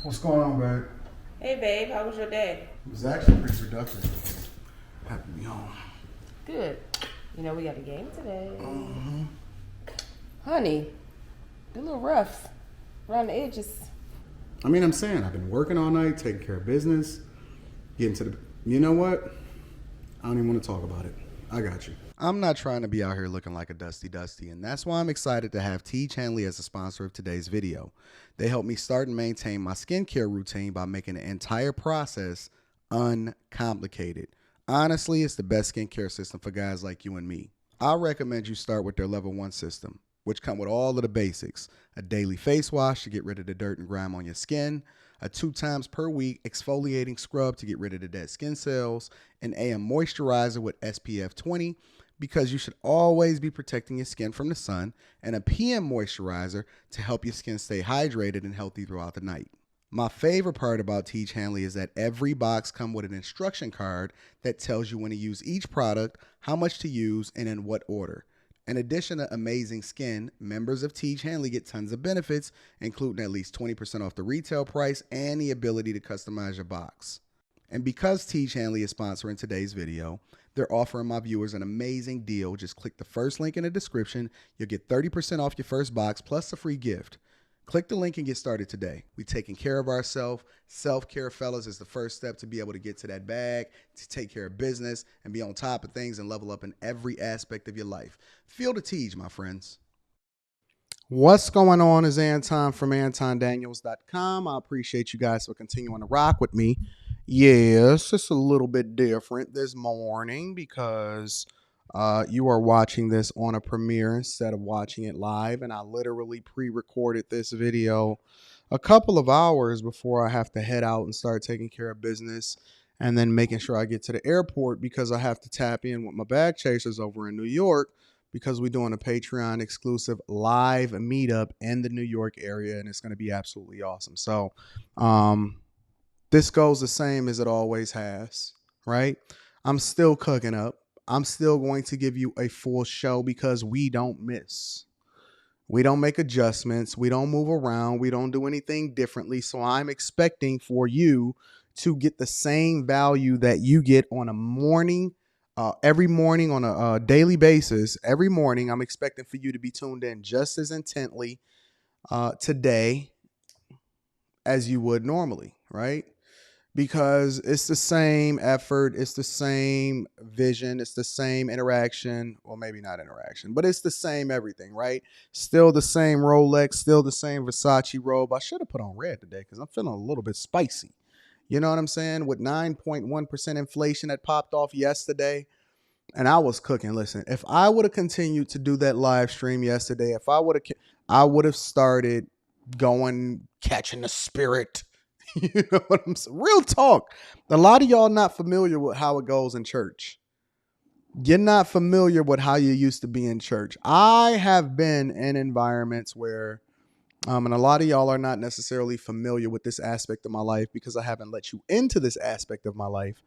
What's going on, babe? Hey, babe, how was your day? It was actually pretty productive. Happy to be home. Good. You know, we got a game today. Honey, a little rough around the edges. I'm saying, I've been working all night, taking care of business, getting to the. You know what? I don't even want to talk about it. I got you. I'm not trying to be out here looking like a dusty, and that's why I'm excited to have T. Chanley as a sponsor of today's video. They help me start and maintain my skincare routine by making the entire process uncomplicated. Honestly, it's the best skincare system for guys like you and me. I recommend you start with their level 1 system, which come with all of the basics: a daily face wash to get rid of the dirt and grime on your skin, a 2 times per week exfoliating scrub to get rid of the dead skin cells, an AM moisturizer with SPF 20 because you should always be protecting your skin from the sun, and a PM moisturizer to help your skin stay hydrated and healthy throughout the night. My favorite part about Teach Hanley is that every box comes with an instruction card that tells you when to use each product, how much to use, and in what order. In addition to amazing skin, members of Teach Hanley get tons of benefits, including at least 20% off the retail price and the ability to customize your box. And because Teach Hanley is sponsoring today's video, they're offering my viewers an amazing deal. Just click the first link in the description. You'll get 30% off your first box plus a free gift. Click the link and get started today. We're taking care of ourselves. Self-care, fellas, is the first step to be able to get to that bag, to take care of business, and be on top of things and level up in every aspect of your life. Feel the Teach, my friends. What's going on is Anton from AntonDaniels.com. I appreciate you guys for continuing to rock with me. Yes, it's a little bit different this morning because you are watching this on a premiere instead of watching it live. And I literally pre-recorded this video a couple of hours before I have to head out and start taking care of business and then making sure I get to the airport because I have to tap in with my bag chasers over in New York because we're doing a Patreon exclusive live meetup in the New York area, and it's going to be absolutely awesome. So this goes the same as it always has, right? I'm still cooking up. I'm still going to give you a full show because we don't miss. We don't make adjustments. We don't move around. We don't do anything differently. So I'm expecting for you to get the same value that you get on a morning, every morning on a daily basis. Every morning, I'm expecting for you to be tuned in just as intently today as you would normally, right? Because it's the same effort, it's the same vision, it's the same interaction, well, maybe not interaction, but it's the same everything, right? Still the same Rolex, still the same Versace robe. I should have put on red today because I'm feeling a little bit spicy. You know what I'm saying? With 9.1% inflation that popped off yesterday, and I was cooking. Listen, if I would have continued to do that live stream yesterday, I would have started going, catching the spirit. You know what I'm saying? Real talk. A lot of y'all not familiar with how it goes in church. You're not familiar with how you used to be in church. I have been in environments where, and a lot of y'all are not necessarily familiar with this aspect of my life because I haven't let you into this aspect of my life.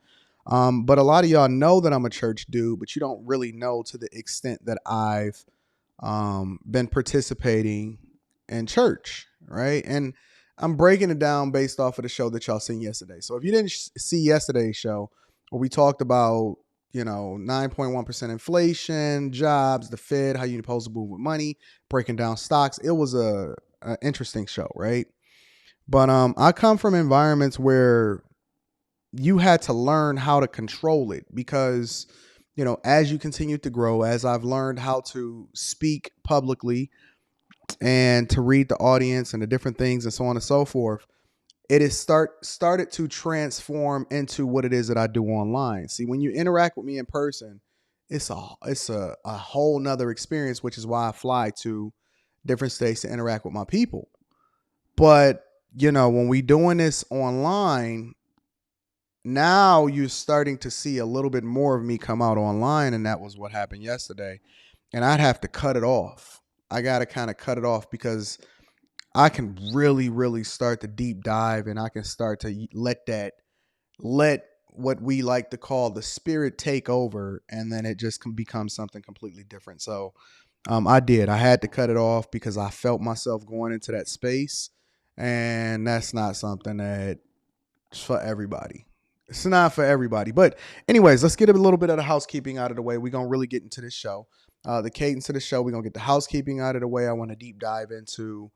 But a lot of y'all know that I'm a church dude, but you don't really know to the extent that I've been participating in church, right? And I'm breaking it down based off of the show that y'all seen yesterday. So if you didn't see yesterday's show, where we talked about, 9.1% inflation, jobs, the Fed, how you're supposed to move with money, breaking down stocks, it was a interesting show, right? But I come from environments where you had to learn how to control it because, as you continue to grow, as I've learned how to speak publicly and to read the audience and the different things and so on and so forth, it is started to transform into what it is that I do online. See, when you interact with me in person, it's a whole nother experience, which is why I fly to different states to interact with my people. But, when we doing this online, now you're starting to see a little bit more of me come out online, and that was what happened yesterday. And I'd have to cut it off. I got to kind of cut it off because I can really, really start to deep dive, and I can start to let what we like to call the spirit take over, and then it just can become something completely different. So I had to cut it off because I felt myself going into that space, And that's not something that's for everybody. It's not for everybody. But anyways, let's get a little bit of the housekeeping out of the way. We're going to really get into this show. The cadence of the show, we're going to get the housekeeping out of the way. I want to deep dive into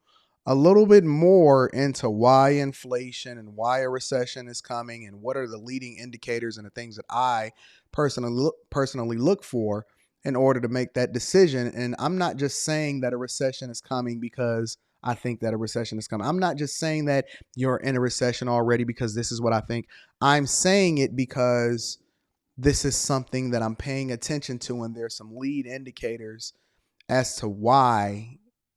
a little bit more into why inflation and why a recession is coming and what are the leading indicators and the things that I personally look for in order to make that decision. And I'm not just saying that a recession is coming because I think that a recession is coming. I'm not just saying that you're in a recession already because this is what I think. I'm saying it because this is something that I'm paying attention to, and there's some lead indicators as to why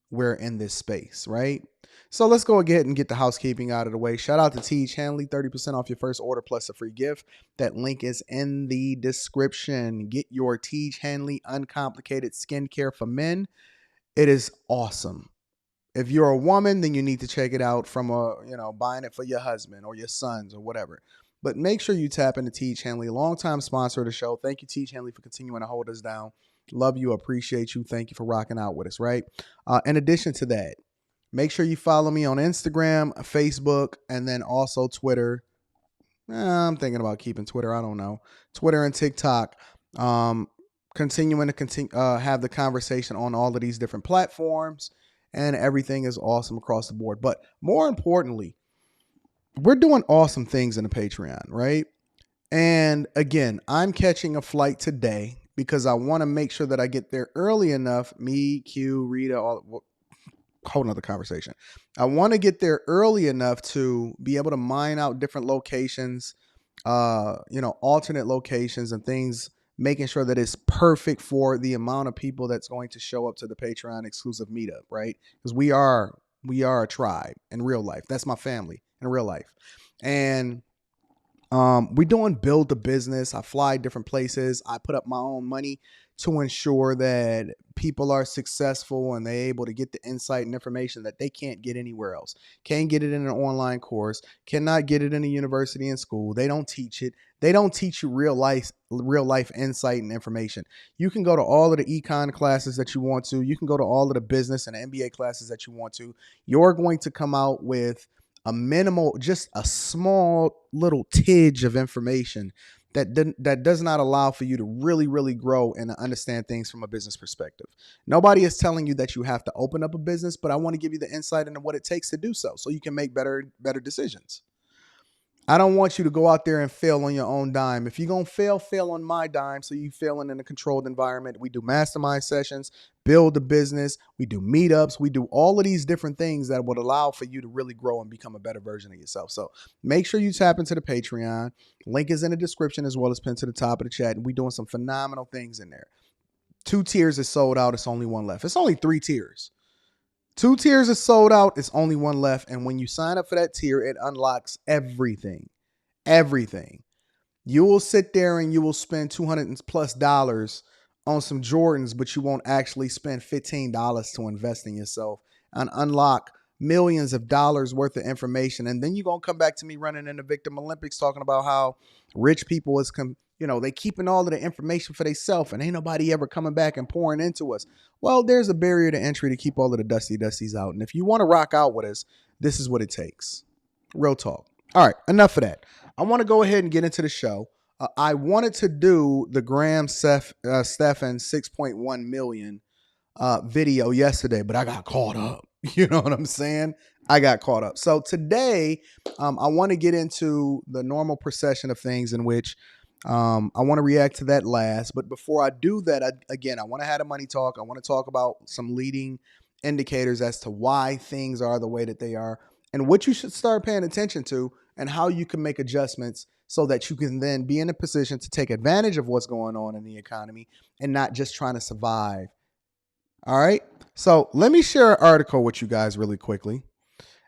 we're in this space, right? So let's go ahead and get the housekeeping out of the way. Shout out to Teach Hanley, 30% off your first order plus a free gift. That link is in the description. Get your Teach Hanley uncomplicated skincare for men. It is awesome. If you're a woman, then you need to check it out from buying it for your husband or your sons or whatever. But make sure you tap into Teach Hanley, longtime sponsor of the show. Thank you, Teach Hanley, for continuing to hold us down. Love you, appreciate you. Thank you for rocking out with us, right? In addition to that, make sure you follow me on Instagram, Facebook, and then also Twitter. I'm thinking about keeping Twitter. I don't know. Twitter and TikTok. Continuing to have the conversation on all of these different platforms, and everything is awesome across the board. But more importantly, we're doing awesome things in the Patreon, right? And again, I'm catching a flight today because I want to make sure that I get there early enough. Me, Q, Rita, whole nother conversation. I want to get there early enough to be able to mine out different locations, alternate locations and things, making sure that it's perfect for the amount of people that's going to show up to the Patreon exclusive meetup, right? Because we are a tribe in real life. That's my family in real life. And we're doing build the business. I fly different places. I put up my own money to ensure that people are successful and they're able to get the insight and information that they can't get anywhere else. Can't get it in an online course. Cannot get it in a university and school. They don't teach it. They don't teach you real life insight and information. You can go to all of the econ classes that you want to. You can go to all of the business and MBA classes that you want to. You're going to come out with a minimal, just a small little tidge of information that does not allow for you to really, really grow and understand things from a business perspective. Nobody is telling you that you have to open up a business, but I want to give you the insight into what it takes to do so you can make better decisions. I don't want you to go out there and fail on your own dime. If you're going to fail on my dime, so you failing in a controlled environment. We do mastermind sessions, build a business. We do meetups. We do all of these different things that would allow for you to really grow and become a better version of yourself. So make sure you tap into the Patreon. Link is in the description as well as pinned to the top of the chat. And we're doing some phenomenal things in there. 2 tiers is sold out. It's only 1 left. It's only 3 tiers. 2 tiers is sold out. It's only 1 left. And when you sign up for that tier, it unlocks everything. Everything. You will sit there and you will spend $200+ on some Jordans, but you won't actually spend $15 to invest in yourself and unlock millions of dollars worth of information. And then you're going to come back to me running in the Victim Olympics talking about how rich people they keeping all of the information for themselves and ain't nobody ever coming back and pouring into us. Well, there's a barrier to entry to keep all of the dusties out. And if you want to rock out with us, this is what it takes. Real talk. All right, enough of that. I want to go ahead and get into the show. I wanted to do the Stefan 6.1 million video yesterday, but I got caught up. You know what I'm saying? I got caught up. So today, I want to get into the normal procession of things in which I want to react to that last. But before I do that, I want to have a money talk. I want to talk about some leading indicators as to why things are the way that they are and what you should start paying attention to and how you can make adjustments so that you can then be in a position to take advantage of what's going on in the economy and not just trying to survive. All right. So let me share an article with you guys really quickly.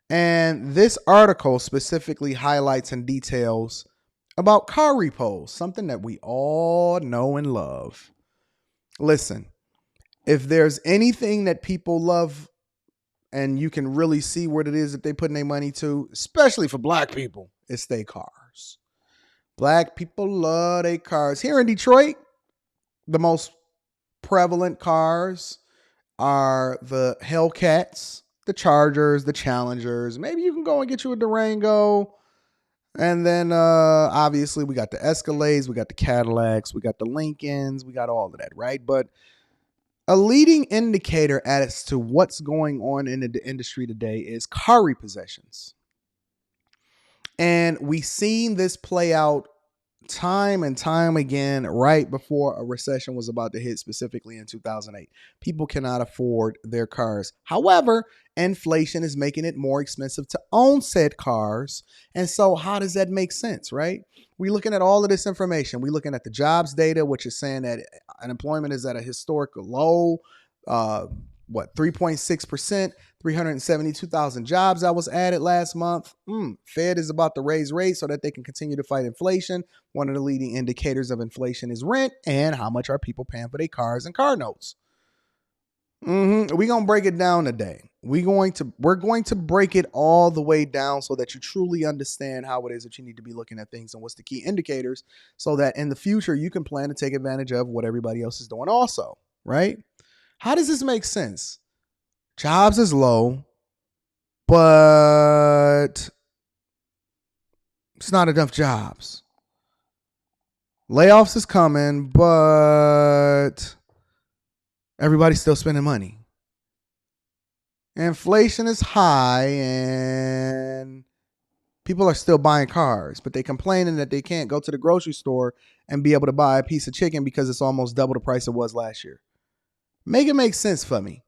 And this article specifically highlights and details about car repos, something that we all know and love. Listen, if there's anything that people love and you can really see what it is that they put their money to, especially for black people, it's their cars. Black people love their cars. Here in Detroit, the most prevalent cars are the Hellcats, the Chargers, the Challengers. Maybe you can go and get you a Durango. And then obviously we got the Escalades, we got the Cadillacs, we got the Lincolns, we got all of that, right? But a leading indicator as to what's going on in the industry today is car repossessions. And we've seen this play out time and time again right before a recession was about to hit, specifically in 2008. People cannot afford their cars. However, inflation is making it more expensive to own said cars. And so how does that make sense, right? We're looking at all of this information. We're looking at the jobs data, which is saying that unemployment is at a historical low. 3.6%, 372,000 jobs that was added last month. Fed is about to raise rates so that they can continue to fight inflation. One of the leading indicators of inflation is rent and how much are people paying for their cars and car notes. We're going to break it down today. We're going to break it all the way down so that you truly understand how it is that you need to be looking at things and what's the key indicators so that in the future you can plan to take advantage of what everybody else is doing also, right? How does this make sense? Jobs is low, but it's not enough jobs. Layoffs is coming, but everybody's still spending money. Inflation is high and people are still buying cars, but they're complaining that they can't go to the grocery store and be able to buy a piece of chicken because it's almost double the price it was last year. Make it make sense for me.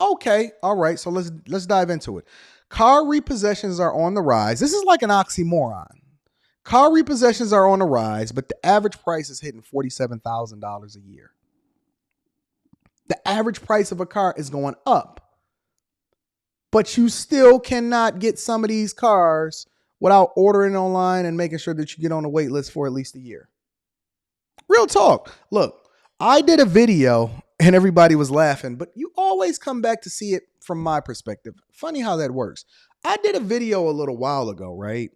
Okay, all right, so let's dive into it. Car repossessions are on the rise. This is like an oxymoron. Car repossessions are on the rise, but the average price is hitting $47,000 a year. The average price of a car is going up, but you still cannot get some of these cars without ordering online and making sure that you get on a wait list for at least a year. Real talk. Look, I did a video and everybody was laughing, but you always come back to see it from my perspective. Funny how that works. I did a video a little while ago, right?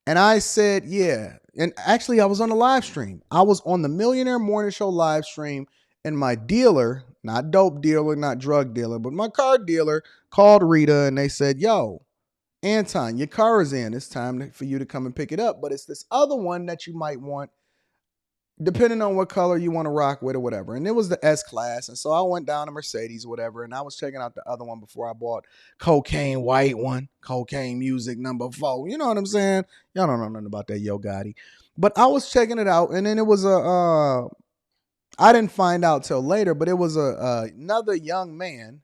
And I said, yeah. And actually, I was on a live stream. I was on the Millionaire Morning Show live stream, and my dealer, not dope dealer, not drug dealer, but my car dealer called Rita and they said, yo, Anton, your car is in. It's time for you to come and pick it up. But it's this other one that you might want, depending on what color you want to rock with or whatever. And it was the S-Class. And so I went down to Mercedes or whatever, and I was checking out the other one before I bought cocaine white one, cocaine music number 4. You know what I'm saying? Y'all don't know nothing about that Yo Gotti. But I was checking it out, and then it was I didn't find out till later, but it was another young man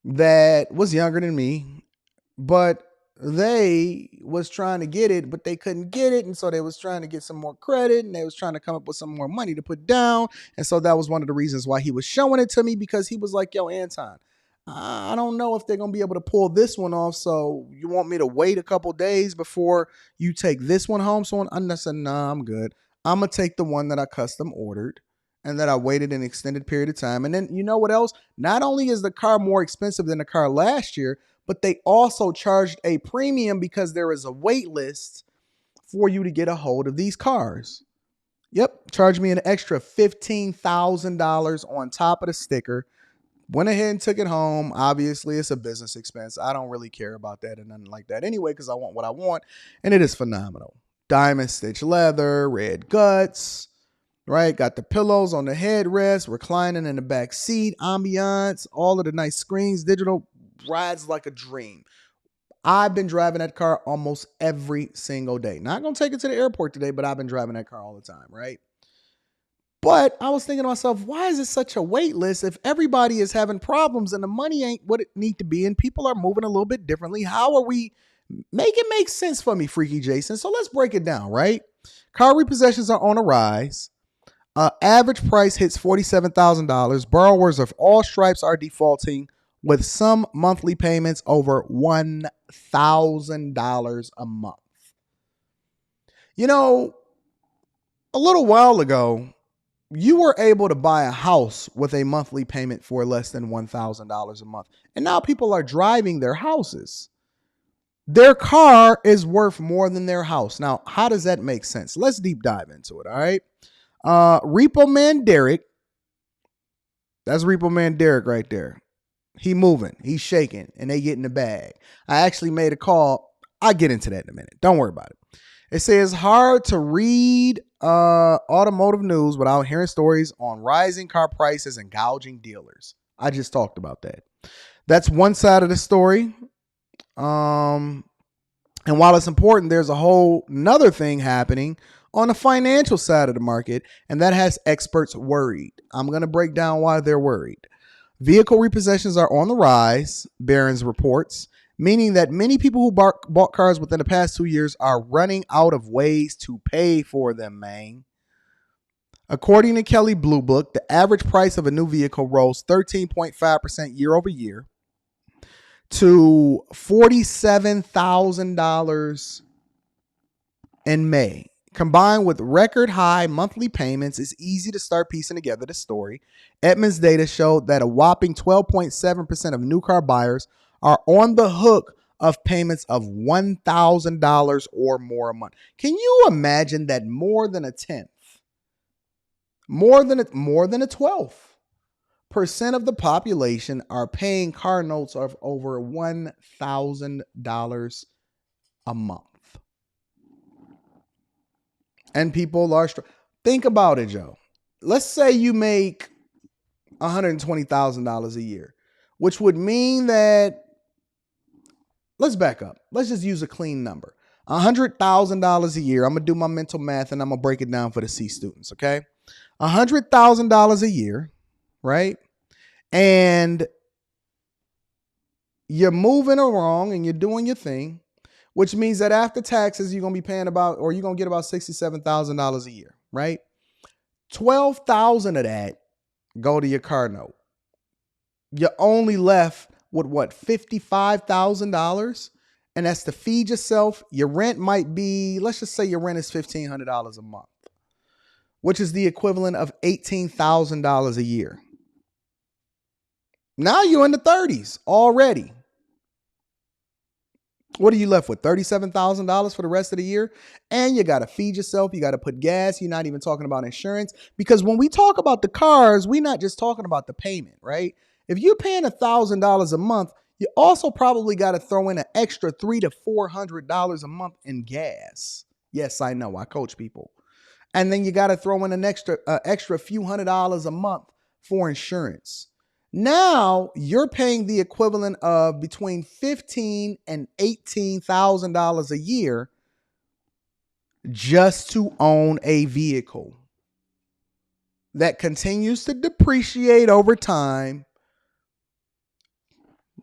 that was younger than me, but they was trying to get it, but they couldn't get it. And so they was trying to get some more credit, and they was trying to come up with some more money to put down. And so that was one of the reasons why he was showing it to me, because he was like, yo, Anton, I don't know if they're going to be able to pull this one off. So you want me to wait a couple days before you take this one home? So I said, nah, I'm good. I'm going to take the one that I custom ordered and that I waited an extended period of time. And then you know what else? Not only is the car more expensive than the car last year, but they also charged a premium because there is a wait list for you to get a hold of these cars. Yep, charged me an extra $15,000 on top of the sticker. Went ahead and took it home. Obviously, it's a business expense. I don't really care about that and nothing like that anyway, because I want what I want, and it is phenomenal. Diamond stitch leather, red guts, right? Got the pillows on the headrest, reclining in the back seat, ambiance, all of the nice screens, digital, rides like a dream. I've been driving that car almost every single day. Not going to take it to the airport today, but I've been driving that car all the time, right? But I was thinking to myself, why is it such a wait list if everybody is having problems and the money ain't what it need to be and people are moving a little bit differently? How are we make it make sense for me, Freaky Jason? So let's break it down, right? Car repossessions are on a rise. Average price hits $47,000. Borrowers of all stripes are defaulting, with some monthly payments over $1,000 a month. You know, a little while ago, you were able to buy a house with a monthly payment for less than $1,000 a month. And now people are driving their houses. Their car is worth more than their house. Now, how does that make sense? Let's deep dive into it, all right? Repo Man Derek, that's Repo Man Derek right there. He moving, he's shaking, and they get in the bag. I actually made a call. I'll get into that in a minute. Don't worry about it. It says hard to read automotive news without hearing stories on rising car prices and gouging dealers. I just talked about that. That's one side of the story. And while it's important, there's a whole nother thing happening on the financial side of the market, and that has experts worried. I'm going to break down why they're worried. Vehicle repossessions are on the rise, Barron's reports, meaning that many people who bought cars within the past 2 years are running out of ways to pay for them, man. According to Kelley Blue Book, the average price of a new vehicle rose 13.5% year over year to $47,000 in May. Combined with record high monthly payments, it's easy to start piecing together the story. Edmunds data showed that a whopping 12.7% of new car buyers are on the hook of payments of $1,000 or more a month. Can you imagine that more than a tenth, more than a 12% of the population are paying car notes of over $1,000 a month? And people are think about it, Joe. Let's say you make $120,000 a year, which would mean that, let's back up. Let's just use a clean number. $100,000 a year. I'm going to do my mental math and I'm going to break it down for the C students, okay? $100,000 a year, right? And you're moving along and you're doing your thing, which means that after taxes, you're going to be paying about, or you're going to get about $67,000 a year, right? $12,000 of that go to your car note. You're only left with what, $55,000? And that's to feed yourself. Your rent might be, let's just say your rent is $1,500 a month, which is the equivalent of $18,000 a year. Now you're in the 30s already. What are you left with? $37,000 for the rest of the year? And you got to feed yourself. You got to put gas. You're not even talking about insurance. Because when we talk about the cars, we're not just talking about the payment, right? If you're paying $1,000 a month, you also probably got to throw in an extra $300 to $400 a month in gas. Yes, I know. I coach people. And then you got to throw in an extra few $100s a month for insurance. Now you're paying the equivalent of between $15,000 and $18,000 a year just to own a vehicle that continues to depreciate over time.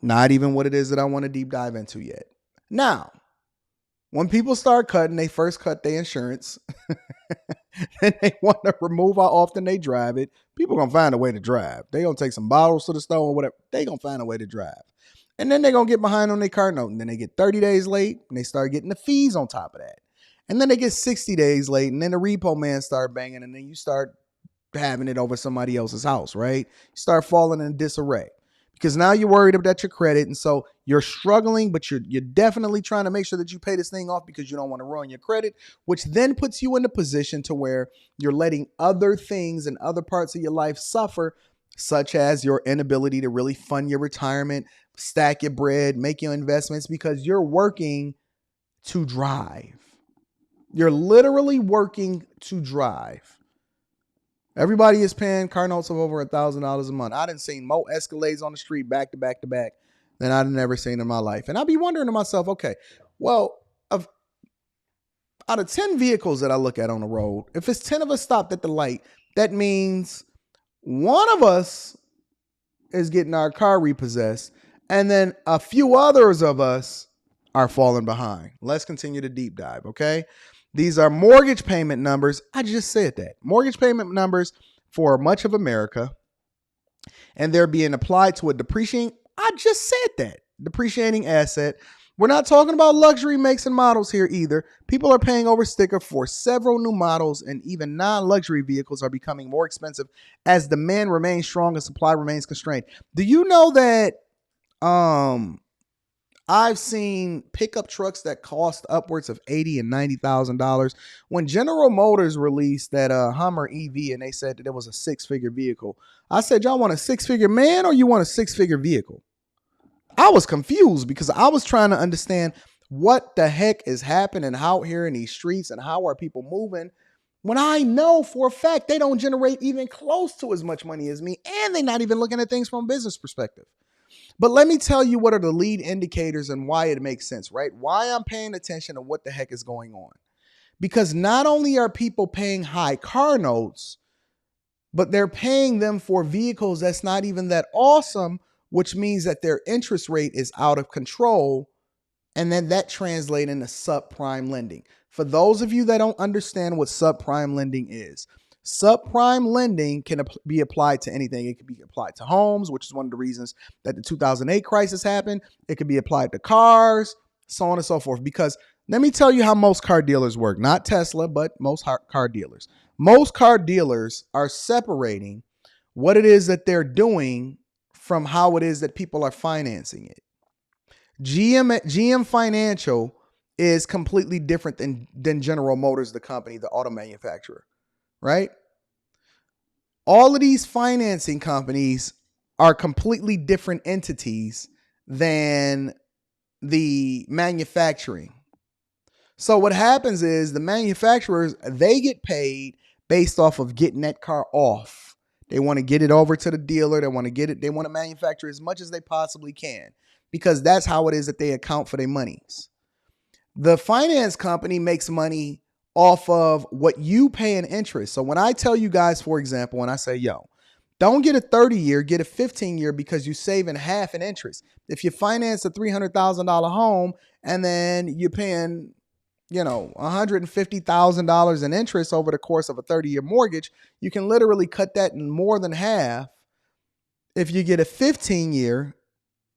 Not even what it is that I want to deep dive into yet. Now, when people start cutting, they first cut their insurance. Then they want to remove how often they drive it. People going to find a way to drive. They going to take some bottles to the store or whatever. They going to find a way to drive. And then they're going to get behind on their car note. And then they get 30 days late and they start getting the fees on top of that. And then they get 60 days late and then the repo man start banging and then you start having it over somebody else's house, right? You start falling in disarray. Because now you're worried about your credit. And so you're struggling, but you're definitely trying to make sure that you pay this thing off because you don't want to ruin your credit, which then puts you in a position to where you're letting other things and other parts of your life suffer, such as your inability to really fund your retirement, stack your bread, make your investments, because you're working to drive. You're literally working to drive. Everybody is paying car notes of over $1,000 a month. I done seen more Escalades on the street back to back to back than I've never seen in my life. And I'll be wondering to myself, okay, well, out of 10 vehicles that I look at on the road, if it's 10 of us stopped at the light, that means one of us is getting our car repossessed, and then a few others of us are falling behind. Let's continue to deep dive, okay? These are mortgage payment numbers. I just said that. Mortgage payment numbers for much of America. And they're being applied to a depreciating, I just said that, depreciating asset. We're not talking about luxury makes and models here either. People are paying over sticker for several new models, and even non-luxury vehicles are becoming more expensive as demand remains strong and supply remains constrained. Do you know that I've seen pickup trucks that cost upwards of $80,000 and $90,000. When General Motors released that Hummer EV and they said that it was a six-figure vehicle, I said, y'all want a six-figure man or you want a six-figure vehicle? I was confused because I was trying to understand what the heck is happening out here in these streets and how are people moving when I know for a fact they don't generate even close to as much money as me and they're not even looking at things from a business perspective. But let me tell you what are the lead indicators and why it makes sense, right? Why I'm paying attention to what the heck is going on. Because not only are people paying high car notes, but they're paying them for vehicles that's not even that awesome, which means that their interest rate is out of control. And then that translates into subprime lending. For those of you that don't understand what subprime lending is, subprime lending can be applied to anything. It can be applied to homes, which is one of the reasons that the 2008 crisis happened. It could be applied to cars, so on and so forth. Because let me tell you how most car dealers work. Not Tesla, but most car dealers. Most car dealers are separating what it is that they're doing from how it is that people are financing it. GM Financial is completely different than General Motors, the company, the auto manufacturer, right? All of these financing companies are completely different entities than the manufacturing. So what happens is the manufacturers, they get paid based off of getting that car off. They want to get it over to the dealer. They want to manufacture as much as they possibly can because that's how it is that they account for their monies. The finance company makes money off of what you pay in interest. So when I tell you guys, for example, when I say, yo, don't get a 30-year, get a 15-year because you save in half in interest. If you finance a $300,000 home and then you're paying, $150,000 in interest over the course of a 30-year mortgage, you can literally cut that in more than half if you get a 15-year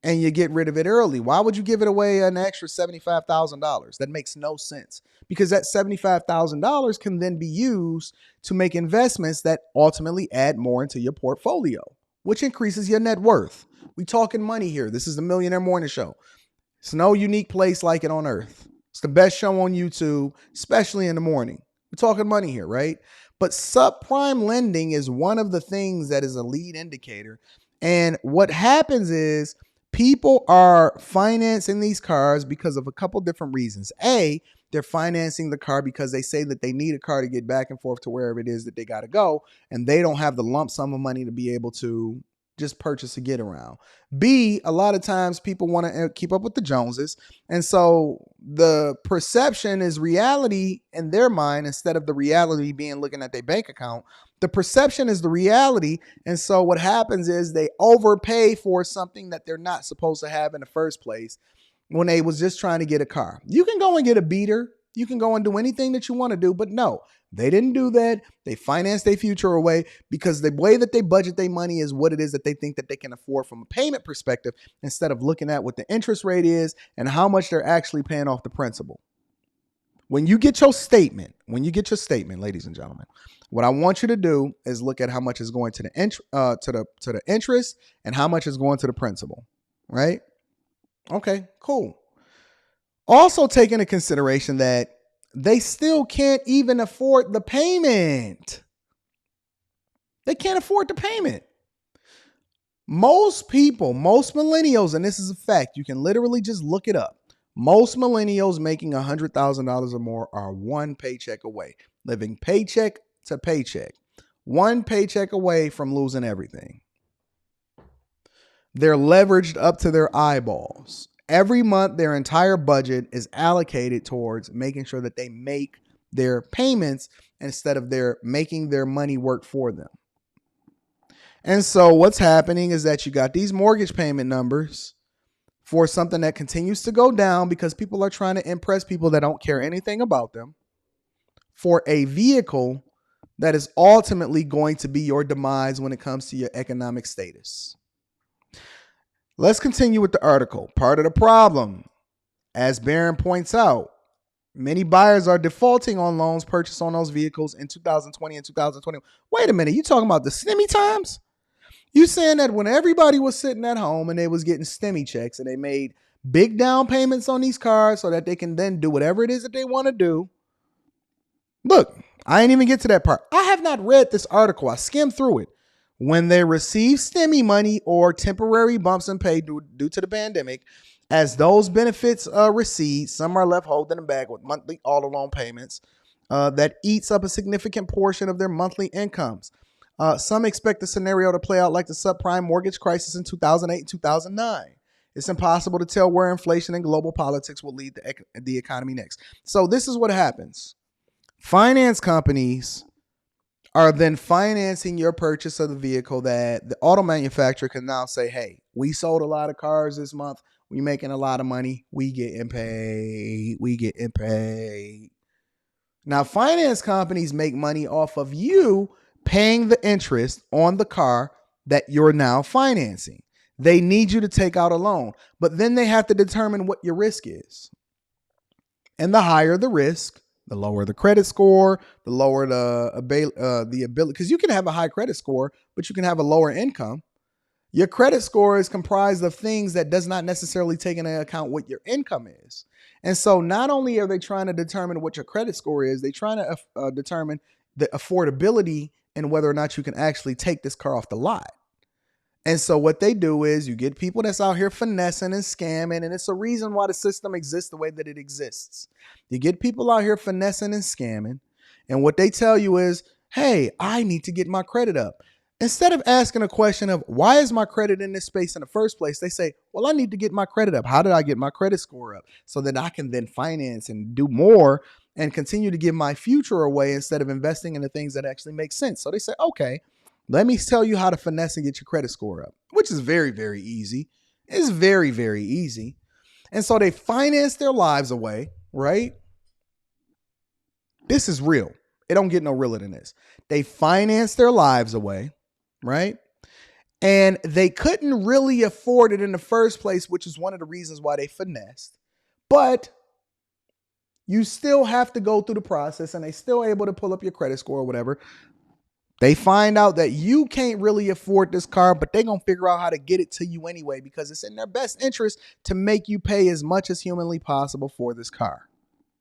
and you get rid of it early. Why would you give it away an extra $75,000? That makes no sense because that $75,000 can then be used to make investments that ultimately add more into your portfolio, which increases your net worth. We talking money here. This is the Millionaire Morning Show. It's no unique place like it on earth. It's the best show on YouTube, especially in the morning. We're talking money here, right? But subprime lending is one of the things that is a lead indicator. And what happens is people are financing these cars because of a couple different reasons. A, they're financing the car because they say that they need a car to get back and forth to wherever it is that they got to go. And they don't have the lump sum of money to be able to just purchase a get around. B, a lot of times people want to keep up with the Joneses. And so the perception is reality in their mind instead of the reality being looking at their bank account. The perception is the reality. And so what happens is they overpay for something that they're not supposed to have in the first place when they was just trying to get a car. You can go and get a beater. You can go and do anything that you want to do, but no, they didn't do that. They financed their future away because the way that they budget their money is what it is that they think that they can afford from a payment perspective instead of looking at what the interest rate is and how much they're actually paying off the principal. When you get your statement, ladies and gentlemen, what I want you to do is look at how much is going to the interest and how much is going to the principal, right? Okay, cool. Also take into consideration that they still can't even afford the payment. They can't afford the payment. Most people, most millennials, and this is a fact, you can literally just look it up. Most millennials making $100,000 or more are one paycheck away, living paycheck to paycheck, one paycheck away from losing everything. They're leveraged up to their eyeballs. Every month, their entire budget is allocated towards making sure that they make their payments instead of their making their money work for them. And so what's happening is that you got these mortgage payment numbers for something that continues to go down because people are trying to impress people that don't care anything about them for a vehicle that is ultimately going to be your demise when it comes to your economic status. Let's continue with the article. Part of the problem, as Barron points out, many buyers are defaulting on loans purchased on those vehicles in 2020 and 2021. Wait a minute, you talking about the STEMI times? You saying that when everybody was sitting at home and they was getting STEMI checks and they made big down payments on these cars so that they can then do whatever it is that they want to do. Look, I ain't even get to that part. I have not read this article. I skimmed through it. When they receive STEMI money or temporary bumps in pay due to the pandemic, as those benefits recede, some are left holding the bag with monthly auto loan payments that eats up a significant portion of their monthly incomes. Some expect the scenario to play out like the subprime mortgage crisis in 2008 and 2009. It's impossible to tell where inflation and global politics will lead the economy next. So this is what happens. Finance companies are then financing your purchase of the vehicle that the auto manufacturer can now say, hey, we sold a lot of cars this month. We making a lot of money. We getting paid. We getting paid. Now, finance companies make money off of you paying the interest on the car that you're now financing. They need you to take out a loan, but then they have to determine what your risk is. And the higher the risk, the lower the credit score, the lower the ability, because you can have a high credit score, but you can have a lower income. Your credit score is comprised of things that does not necessarily take into account what your income is. And so not only are they trying to determine what your credit score is, they're trying to determine the affordability and whether or not you can actually take this car off the lot. And so what they do is you get people that's out here finessing and scamming, and it's a reason why the system exists the way that it exists. You get people out here finessing and scamming, and what they tell you is, hey, I need to get my credit up. Instead of asking a question of why is my credit in this space in the first place, they say, well, I need to get my credit up. How did I get my credit score up? So that I can then finance and do more and continue to give my future away instead of investing in the things that actually make sense. So they say, okay, let me tell you how to finesse and get your credit score up, which is very, very easy. It's very, very easy. And so they finance their lives away, right? This is real. It don't get no realer than this. They finance their lives away, right? And they couldn't really afford it in the first place, which is one of the reasons why they finessed. But you still have to go through the process, and they still able to pull up your credit score or whatever. They find out that you can't really afford this car, but they're going to figure out how to get it to you anyway because it's in their best interest to make you pay as much as humanly possible for this car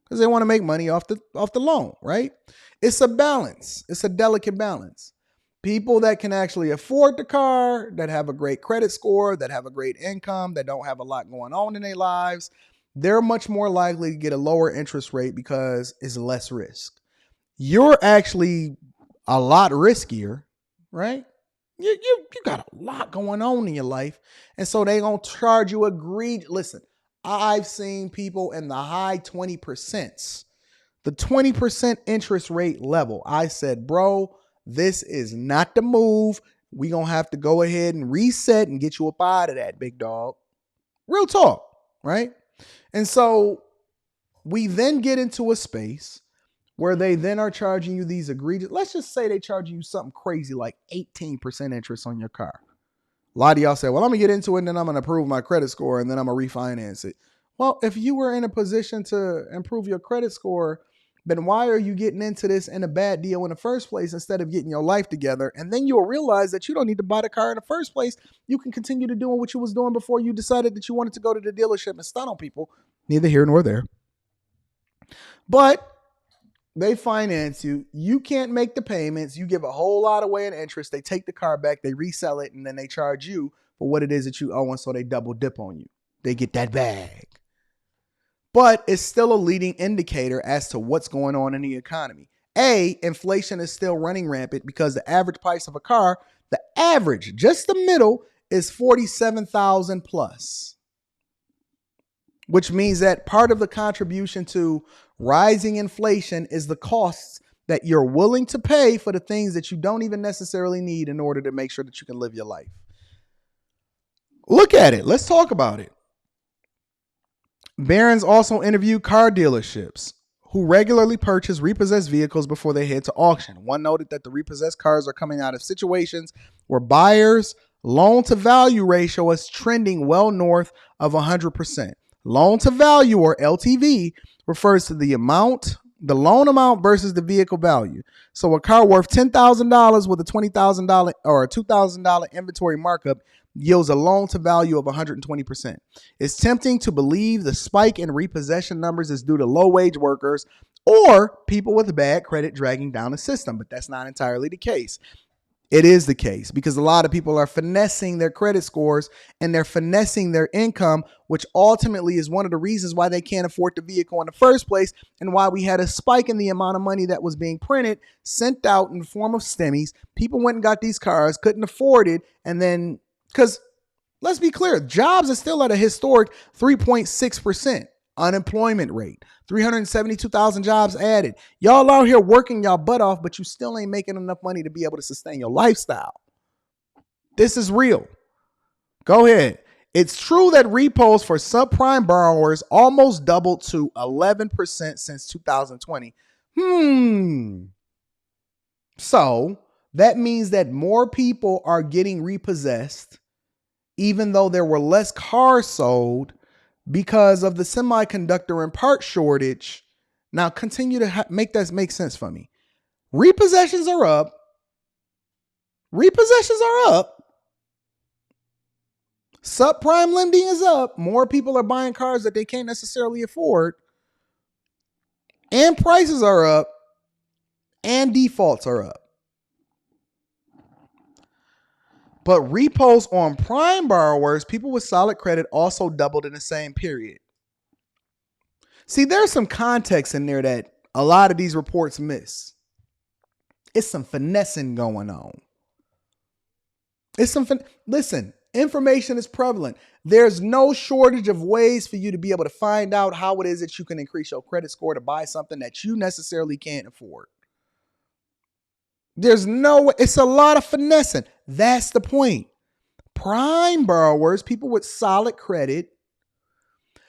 because they want to make money off the loan, right? It's a balance. It's a delicate balance. People that can actually afford the car, that have a great credit score, that have a great income, that don't have a lot going on in their lives, they're much more likely to get a lower interest rate because it's less risk. You're actually a lot riskier, right? You got a lot going on in your life. And so they gonna charge you Listen, I've seen people in the high 20%, the 20% interest rate level. I said, bro, this is not the move. We gonna have to go ahead and reset and get you up out of that, big dog. Real talk, right? And so we then get into a space where they then are charging you these egregious, let's just say they charging you something crazy like 18% interest on your car. A lot of y'all say, well, I'm going to get into it and then I'm going to improve my credit score and then I'm going to refinance it. Well, if you were in a position to improve your credit score, then why are you getting into this in a bad deal in the first place instead of getting your life together? And then you'll realize that you don't need to buy the car in the first place. You can continue to doing what you was doing before you decided that you wanted to go to the dealership and stun on people. Neither here nor there. But they finance you. You can't make the payments. You give a whole lot away in interest. They take the car back, they resell it, and then they charge you for what it is that you owe, and so they double dip on you. They get that bag. But it's still a leading indicator as to what's going on in the economy. Inflation is still running rampant because the average price of a car, the average, just the middle, is $47,000 plus. Which means that part of the contribution to rising inflation is the costs that you're willing to pay for the things that you don't even necessarily need in order to make sure that you can live your life. Look at it. Let's talk about it. Barron's also interviewed car dealerships who regularly purchase repossessed vehicles before they head to auction. One noted that the repossessed cars are coming out of situations where buyers' loan-to-value ratio is trending well north of 100%. Loan to value, or LTV, refers to the amount The loan amount versus the vehicle value. So a car worth $10,000 with a $20,000 or a $2,000 inventory markup yields a loan to value of 120%. It's tempting to believe the spike in repossession numbers is due to low wage workers or people with bad credit dragging down the system, but that's not entirely the case. It is the case because a lot of people are finessing their credit scores and they're finessing their income, which ultimately is one of the reasons why they can't afford the vehicle in the first place and why we had a spike in the amount of money that was being printed, sent out in the form of stimmies. People went and got these cars, couldn't afford it, and then, because let's be clear, jobs are still at a historic 3.6% unemployment rate. 372,000 jobs added. Y'all out here working y'all butt off, but you still ain't making enough money to be able to sustain your lifestyle. This is real. Go ahead. It's true that repos for subprime borrowers almost doubled to 11% since 2020. So that means that more people are getting repossessed, even though there were less cars sold because of the semiconductor and part shortage. Now continue to make that make sense for me. Repossessions are up. Subprime lending is up. More people are buying cars that they can't necessarily afford. And prices are up. And defaults are up. But repos on prime borrowers, people with solid credit, also doubled in the same period. See, there's some context in there that a lot of these reports miss. It's some finessing going on. Listen, information is prevalent. There's no shortage of ways for you to be able to find out how it is that you can increase your credit score to buy something that you necessarily can't afford. It's a lot of finessing. That's the point. Prime borrowers, people with solid credit.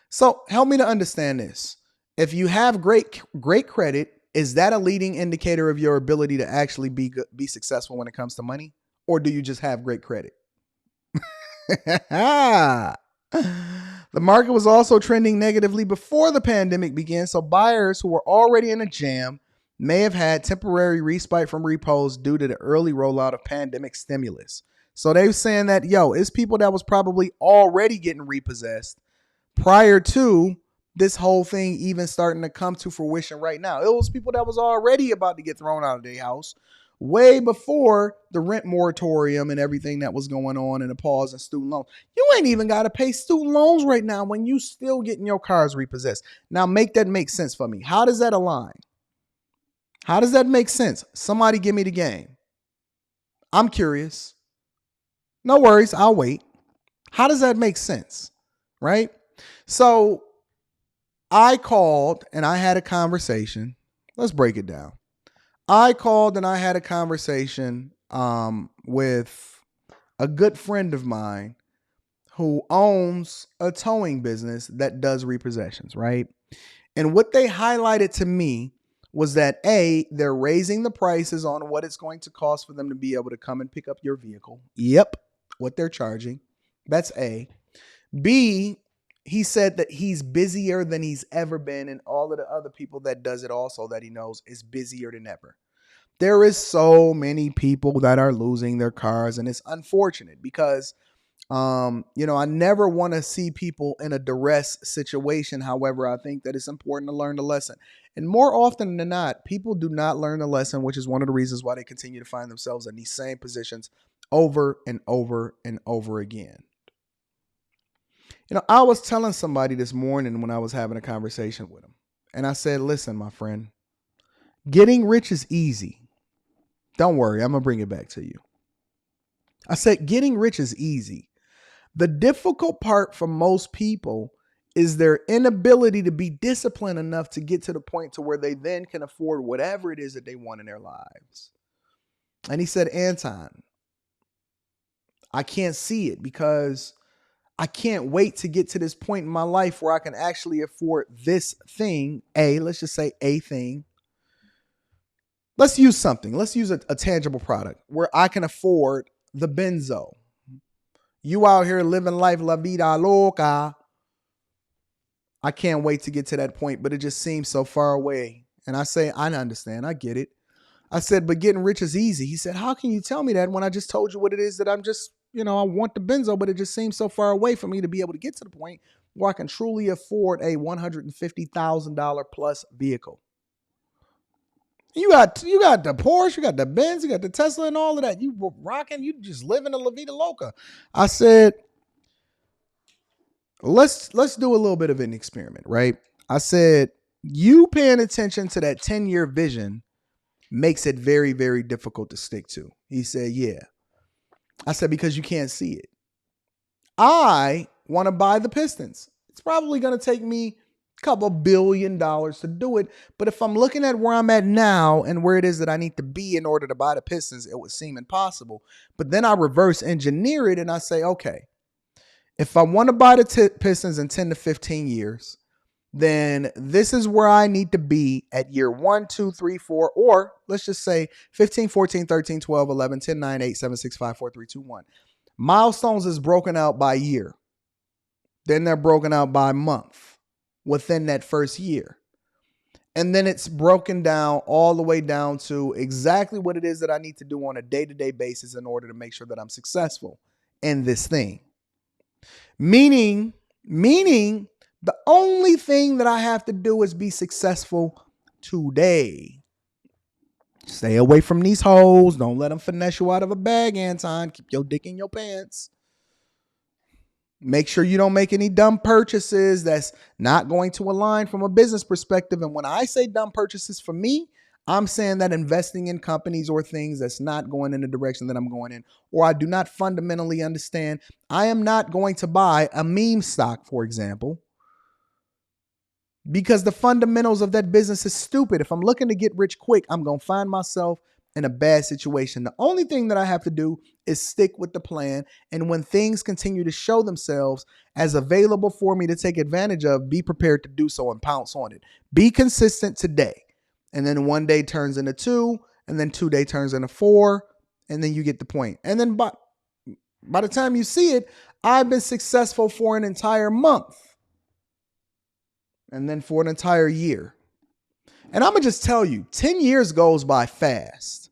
So help me to understand this. If you have great credit, is that a leading indicator of your ability to actually be successful when it comes to money? Or do you just have great credit? The market was also trending negatively before the pandemic began, so buyers who were already in a jam may have had temporary respite from repos due to the early rollout of pandemic stimulus. So they were saying that, it's people that was probably already getting repossessed prior to this whole thing even starting to come to fruition right now. It was people that was already about to get thrown out of their house way before the rent moratorium and everything that was going on and the pause in student loans. You ain't even got to pay student loans right now when you still getting your cars repossessed. Now make that make sense for me. How does that align? How does that make sense? Somebody give me the game. I'm curious. No worries, I'll wait. How does that make sense? Right? So I called and I had a conversation. Let's break it down. I called and I had a conversation with a good friend of mine who owns a towing business that does repossessions, right? And what they highlighted to me was that A, they're raising the prices on what it's going to cost for them to be able to come and pick up your vehicle. Yep, what they're charging. That's A. B, he said that he's busier than he's ever been, and all of the other people that does it also that he knows is busier than ever. There is so many people that are losing their cars, and it's unfortunate because I never want to see people in a duress situation. However, I think that it's important to learn the lesson. And more often than not, people do not learn the lesson, which is one of the reasons why they continue to find themselves in these same positions over and over and over again. I was telling somebody this morning when I was having a conversation with him, and I said, listen, my friend, getting rich is easy. Don't worry, I'm going to bring it back to you. I said, getting rich is easy. The difficult part for most people is their inability to be disciplined enough to get to the point to where they then can afford whatever it is that they want in their lives. And he said, Anton, I can't see it because I can't wait to get to this point in my life where I can actually afford this thing. Let's just say a thing. Let's use something. Let's use a tangible product where I can afford the benzo. You out here living life la vida loca. I can't wait to get to that point, but it just seems so far away. And I say, I understand. I get it. I said, but getting rich is easy. He said, how can you tell me that when I just told you what it is that I'm just, I want the benzo, but it just seems so far away for me to be able to get to the point where I can truly afford a $150,000 plus vehicle. You got the Porsche, you got the Benz, you got the Tesla and all of that. You rocking, you just living a La Vida Loca. I said, let's do a little bit of an experiment, right? I said, you paying attention to that 10-year vision makes it very, very difficult to stick to. He said, yeah. I said, because you can't see it. I want to buy the Pistons. It's probably going to take me a couple $1 billion to do it. But if I'm looking at where I'm at now and where it is that I need to be in order to buy the Pistons, it would seem impossible. But then I reverse engineer it and I say, okay, if I want to buy the Pistons in 10 to 15 years, then this is where I need to be at year 1, 2, 3, 4, or let's just say 15, 14, 13, 12, 11, 10, 9, 8, 7, 6, 5, 4, 3, 2, 1. Milestones is broken out by year. Then they're broken out by month within that first year. And then it's broken down all the way down to exactly what it is that I need to do on a day-to-day basis in order to make sure that I'm successful in this thing. Meaning, the only thing that I have to do is be successful today. Stay away from these hoes. Don't let them finesse you out of a bag, Anton. Keep your dick in your pants. Make sure you don't make any dumb purchases that's not going to align from a business perspective. And when I say dumb purchases for me, I'm saying that investing in companies or things that's not going in the direction that I'm going in, or I do not fundamentally understand. I am not going to buy a meme stock, for example, because the fundamentals of that business is stupid. If I'm looking to get rich quick, I'm going to find myself in a bad situation. The only thing that I have to do is stick with the plan. And when things continue to show themselves as available for me to take advantage of, be prepared to do so and pounce on it. Be consistent today. And then one day turns into 2, and then 2 day turns into 4, and then you get the point. And then by the time you see it, I've been successful for an entire month. And then for an entire year. And I'm going to just tell you, 10 years goes by fast.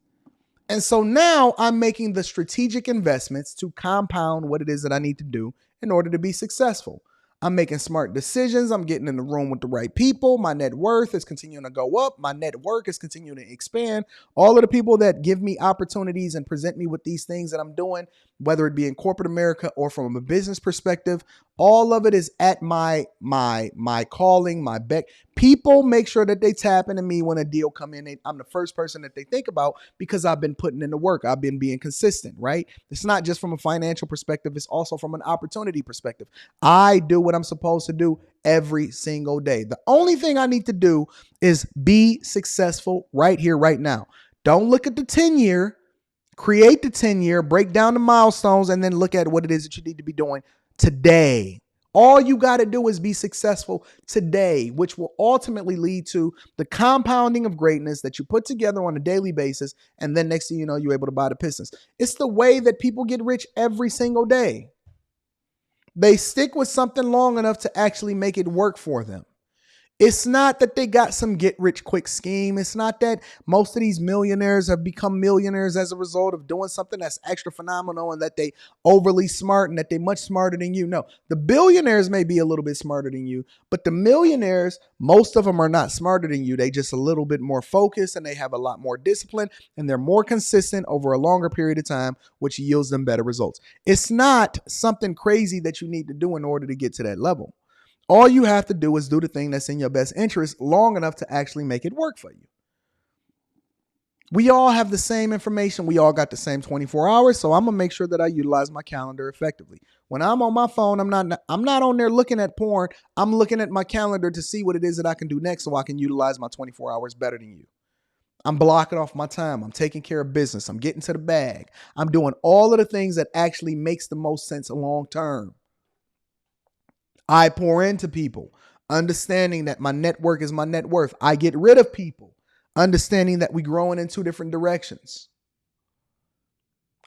And so now I'm making the strategic investments to compound what it is that I need to do in order to be successful. I'm making smart decisions. I'm getting in the room with the right people. My net worth is continuing to go up. My network is continuing to expand. All of the people that give me opportunities and present me with these things that I'm doing, whether it be in corporate America or from a business perspective, all of it is at my calling, my beck. People make sure that they tap into me when a deal come in. I'm the first person that they think about because I've been putting in the work. I've been being consistent, right? It's not just from a financial perspective. It's also from an opportunity perspective. I do what I'm supposed to do every single day. The only thing I need to do is be successful right here, right now. Don't look at the 10-year, create the 10-year, break down the milestones, and then look at what it is that you need to be doing today. All you got to do is be successful today, which will ultimately lead to the compounding of greatness that you put together on a daily basis. And then next thing you know, you're able to buy the Pistons. It's the way that people get rich every single day. They stick with something long enough to actually make it work for them. It's not that they got some get rich quick scheme. It's not that most of these millionaires have become millionaires as a result of doing something that's extra phenomenal and that they overly smart and that they much smarter than you. No, the billionaires may be a little bit smarter than you, but the millionaires, most of them are not smarter than you. They just a little bit more focused and they have a lot more discipline and they're more consistent over a longer period of time, which yields them better results. It's not something crazy that you need to do in order to get to that level. All you have to do is do the thing that's in your best interest long enough to actually make it work for you. We all have the same information. We all got the same 24 hours. So I'm going to make sure that I utilize my calendar effectively. When I'm on my phone, I'm not on there looking at porn. I'm looking at my calendar to see what it is that I can do next so I can utilize my 24 hours better than you. I'm blocking off my time. I'm taking care of business. I'm getting to the bag. I'm doing all of the things that actually makes the most sense long term. I pour into people, understanding that my network is my net worth. I get rid of people, understanding that we're growing in 2 different directions.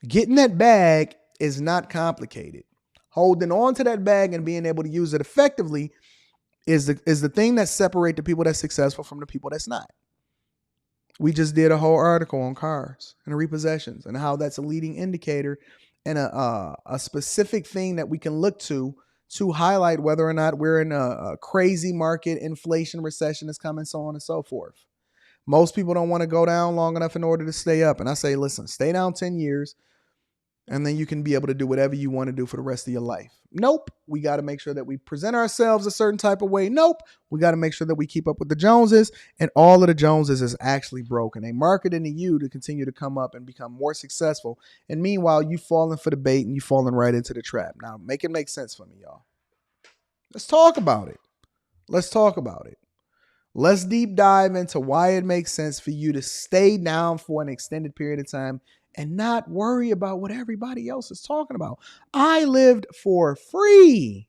Getting that bag is not complicated. Holding on to that bag and being able to use it effectively is the thing that separates the people that's successful from the people that's not. We just did a whole article on cars and repossessions and how that's a leading indicator and a specific thing that we can look to highlight whether or not we're in a crazy market, inflation, recession is coming, so on and so forth. Most people don't want to go down long enough in order to stay up. And I say, listen, stay down 10 years and then you can be able to do whatever you want to do for the rest of your life. Nope. We got to make sure that we present ourselves a certain type of way. Nope. We got to make sure that we keep up with the Joneses, and all of the Joneses is actually broken. They marketing to you to continue to come up and become more successful. And meanwhile, you falling for the bait and you falling right into the trap. Now, make it make sense for me, y'all. Let's talk about it. Let's talk about it. Let's deep dive into why it makes sense for you to stay down for an extended period of time and not worry about what everybody else is talking about. I lived for free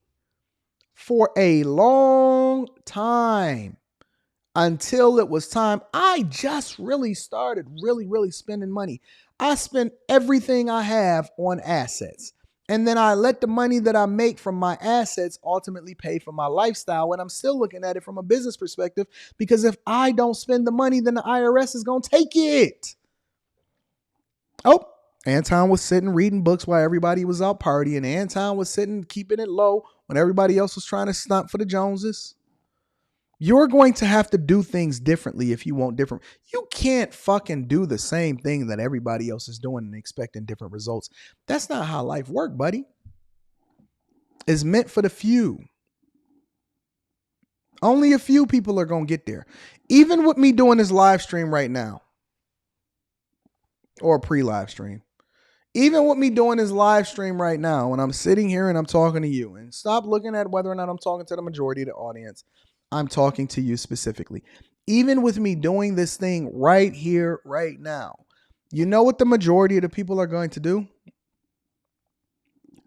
for a long time until it was time. I just really started really spending money. I spent everything I have on assets. And then I let the money that I make from my assets ultimately pay for my lifestyle. And I'm still looking at it from a business perspective, because if I don't spend the money, then the IRS is going to take it. Oh, Anton was sitting reading books while everybody was out partying. Anton was sitting keeping it low when everybody else was trying to stunt for the Joneses. You're going to have to do things differently if you want different. You can't fucking do the same thing that everybody else is doing and expecting different results. That's not how life works, buddy. It's meant for the few. Only a few people are going to get there. Even with me doing this live stream right now, or pre-live stream, even with me doing this live stream right now, when I'm sitting here and I'm talking to you, and stop looking at whether or not I'm talking to the majority of the audience. I'm talking to you specifically. Even with me doing this thing right here, right now, you know what the majority of the people are going to do?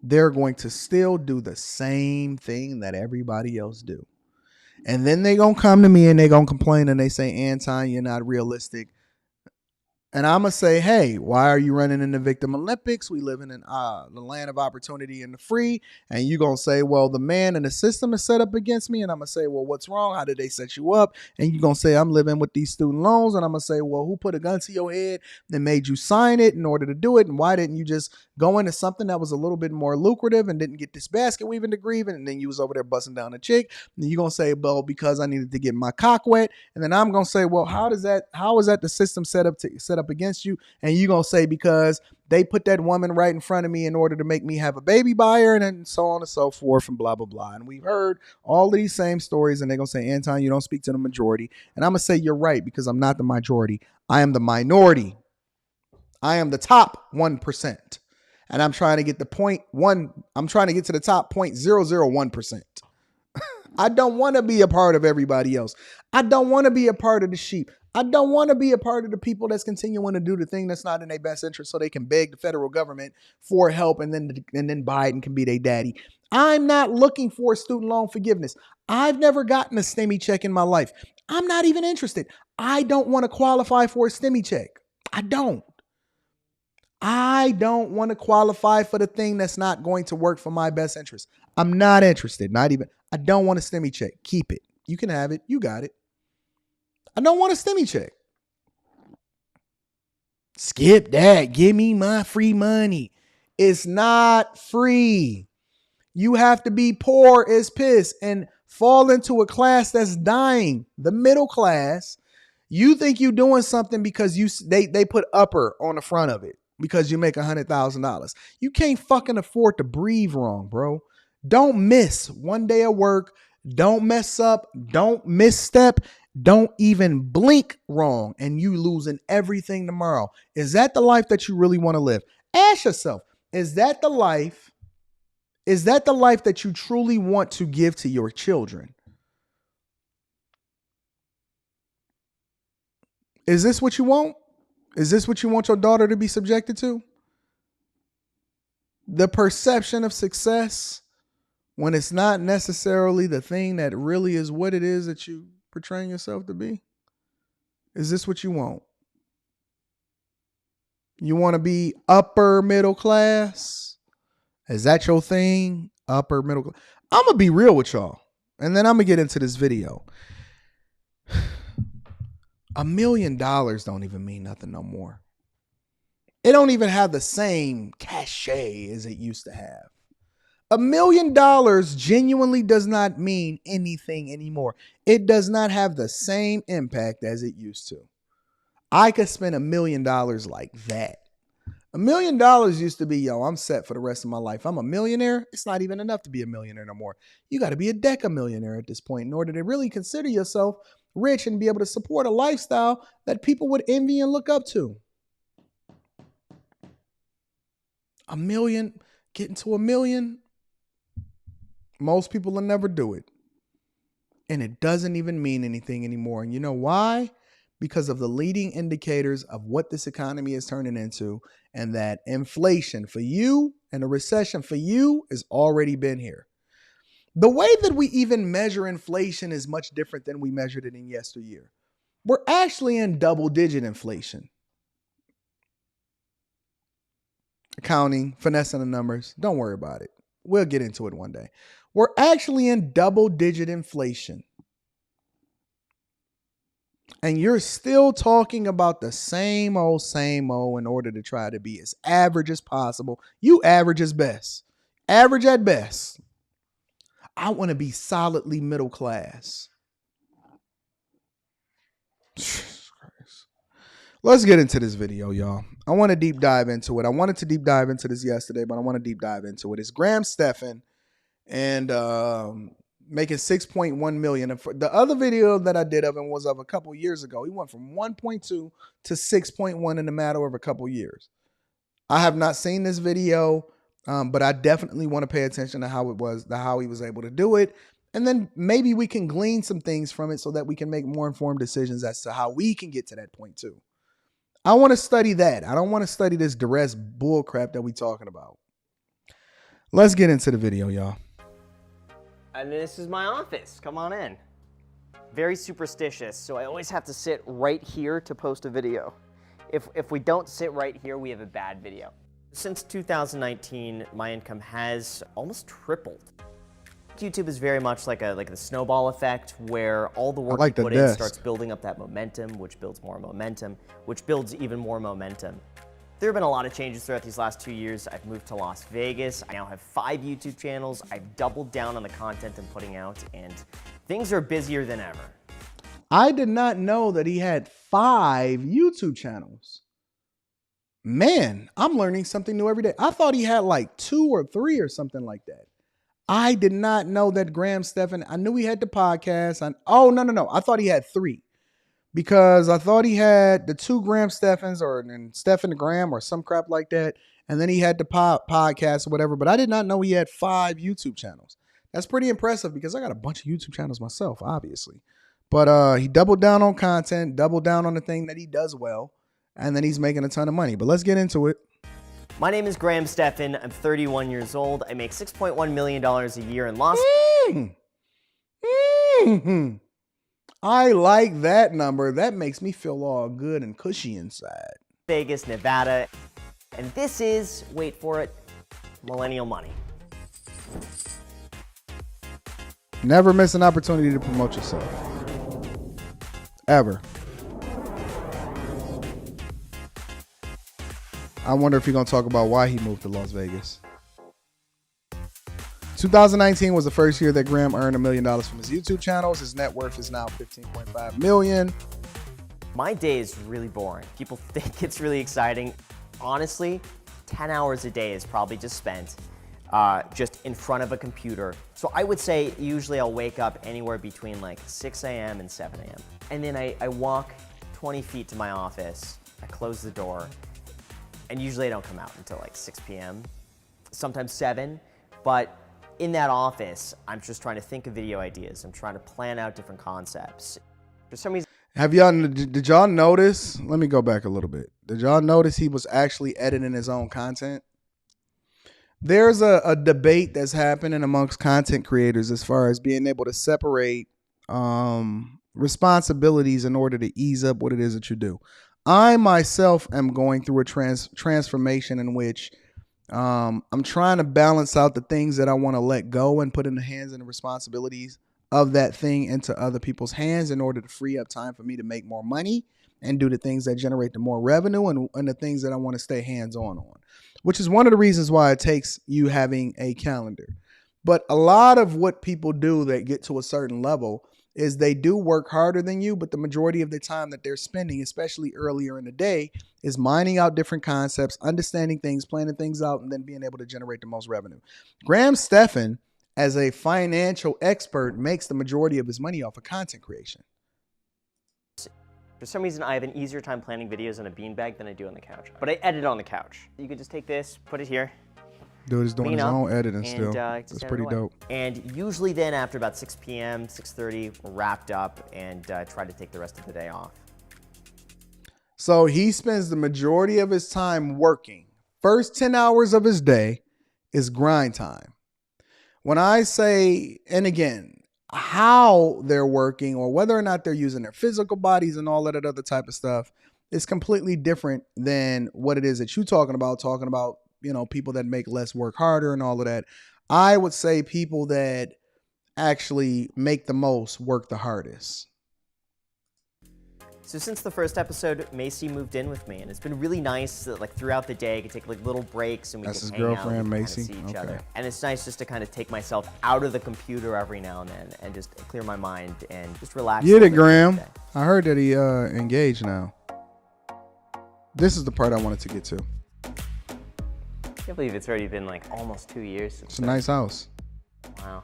They're going to still do the same thing that everybody else do. And then they're going to come to me and they're going to complain and they say, Anton, you're not realistic. And I'm going to say, hey, why are you running in the Victim Olympics? We live in the land of opportunity and the free. And you're going to say, well, the man and the system is set up against me. And I'm going to say, well, what's wrong? How did they set you up? And you're going to say, I'm living with these student loans. And I'm going to say, well, who put a gun to your head and made you sign it in order to do it? And why didn't you just go into something that was a little bit more lucrative and didn't get this basket weaving degree? And then you was over there busting down a chick. And you're going to say, well, because I needed to get my cock wet. And then I'm going to say, well, how is that the system set up against you? And you're going to say, because they put that woman right in front of me in order to make me have a baby by her, and then so on and so forth and blah, blah, blah. And we've heard all of these same stories, and they're going to say, Anton, you don't speak to the majority. And I'm going to say, you're right, because I'm not the majority. I am the minority. I am the top 1%. And I'm trying to get I'm trying to get to the top 0.001%. I don't want to be a part of everybody else. I don't want to be a part of the sheep. I don't want to be a part of the people that's continuing to do the thing that's not in their best interest so they can beg the federal government for help and then Biden can be their daddy. I'm not looking for student loan forgiveness. I've never gotten a STEMI check in my life. I'm not even interested. I don't want to qualify for a STEMI check. I don't want to qualify for the thing that's not going to work for my best interest. I'm not interested. I don't want a STEMI check. Keep it. You can have it. You got it. I don't want a STEMI check. Skip that. Give me my free money. It's not free. You have to be poor as piss and fall into a class that's dying. The middle class. You think you're doing something because they put upper on the front of it because you make $100,000. You can't fucking afford to breathe wrong, bro. Don't miss one day of work. Don't mess up. Don't misstep. Don't even blink wrong, and you losing everything tomorrow. Is that the life that you really want to live? Ask yourself, is that the life that you truly want to give to your children? Is this what you want? Is this what you want your daughter to be subjected to? The perception of success when it's not necessarily the thing that really is what it is that you portraying yourself to be? Is this what you want? You want to be upper middle class? Is that your thing? Upper middle class? I'm going to be real with y'all. And then I'm going to get into this video. $1 million don't even mean nothing no more. It don't even have the same cachet as it used to have. $1 million genuinely does not mean anything anymore. It does not have the same impact as it used to. I could spend $1 million like that. $1 million used to be, yo, I'm set for the rest of my life. I'm a millionaire. It's not even enough to be a millionaire no more. You got to be a deca-millionaire at this point in order to really consider yourself rich and be able to support a lifestyle that people would envy and look up to. $1 million, getting to $1 million, most people will never do it. And it doesn't even mean anything anymore. And you know why? Because of the leading indicators of what this economy is turning into, and that inflation for you and a recession for you has already been here. The way that we even measure inflation is much different than we measured it in yesteryear. We're actually in double-digit inflation. Accounting, finessing the numbers, don't worry about it. We'll get into it one day. We're actually in double-digit inflation. And you're still talking about the same old in order to try to be as average as possible. You average as best. Average at best. I want to be solidly middle class. Let's get into this video, y'all. I want to deep dive into it. I wanted to deep dive into this yesterday, but I want to deep dive into it. It's Stefan and making 6.1 million. And the other video that I did of him was of a couple years ago. He went from 1.2 to 6.1 in a matter of a couple years. I have not seen this video, but I definitely want to pay attention to how he was able to do it. And then maybe we can glean some things from it so that we can make more informed decisions as to how we can get to that point too. I want to study that. I don't want to study this duress bull crap that we talking about. Let's get into the video, y'all. And this is my office. Come on in. Very superstitious, so I always have to sit right here to post a video. If we don't sit right here, we have a bad video. Since 2019, my income has almost tripled. YouTube is very much like the snowball effect, where all the work you put in starts building up that momentum, which builds more momentum, which builds even more momentum. There have been a lot of changes throughout these last 2 years. I've moved to Las Vegas. I now have 5 YouTube channels. I've doubled down on the content I'm putting out, and things are busier than ever. I did not know that he had 5 YouTube channels. Man, I'm learning something new every day. I thought he had like 2 or 3 or something like that. I did not know that Stefan. I knew he had the podcast. No. I thought he had 3. Because I thought he had the 2 Stefans or Stefan Graham or some crap like that. And then he had the podcast or whatever. But I did not know he had 5 YouTube channels. That's pretty impressive because I got a bunch of YouTube channels myself, obviously. But he doubled down on content, doubled down on the thing that he does well. And then he's making a ton of money. But let's get into it. My name is Stefan. I'm 31 years old. I make $6.1 million a year in Las I like that number. That makes me feel all good and cushy inside. Vegas, Nevada. And this is, wait for it, millennial money. Never miss an opportunity to promote yourself. Ever. I wonder if you're going to talk about why he moved to Las Vegas. 2019 was the first year that Graham earned $1 million from his YouTube channels. His net worth is now $15.5 million. My day is really boring. People think it's really exciting. Honestly, 10 hours a day is probably just spent just in front of a computer. So I would say usually I'll wake up anywhere between like 6 a.m. and 7 a.m. And then I walk 20 feet to my office. I close the door. And usually I don't come out until like 6 p.m., sometimes 7. But in that office, I'm just trying to think of video ideas. I'm trying to plan out different concepts. For some reason, did y'all notice? Let me go back a little bit. Did y'all notice he was actually editing his own content? There's a debate that's happening amongst content creators as far as being able to separate responsibilities in order to ease up what it is that you do. I myself am going through a transformation in which I'm trying to balance out the things that I want to let go and put in the hands and the responsibilities of that thing into other people's hands in order to free up time for me to make more money and do the things that generate the more revenue and the things that I want to stay hands-on on, which is one of the reasons why it takes you having a calendar. But a lot of what people do that get to a certain level is they do work harder than you, but the majority of the time that they're spending, especially earlier in the day, is mining out different concepts, understanding things, planning things out, and then being able to generate the most revenue. Graham Stefan, as a financial expert, makes the majority of his money off of content creation. For some reason, I have an easier time planning videos on a beanbag than I do on the couch. But I edit on the couch. You could just take this, put it here. Dude is doing his own editing still. That's pretty dope. And usually then after about 6 p.m., 6:30, we're wrapped up and try to take the rest of the day off. So he spends the majority of his time working. First 10 hours of his day is grind time. When I say, and again, how they're working or whether or not they're using their physical bodies and all of that other type of stuff is completely different than what it is that you're talking about, you know, people that make less work harder and all of that. I would say people that actually make the most work the hardest. So since the first episode, Macy moved in with me, and it's been really nice that, like, throughout the day I can take like little breaks and we That's can his hang out girlfriend, and kinda Macy? see each Okay. other. And it's nice just to kind of take myself out of the computer every now and then and just clear my mind and just relax. Get a it, little bit Graham. today. I heard that he engaged now. This is the part I wanted to get to. I can't believe it's already been like almost 2 years since It's a nice house. Wow.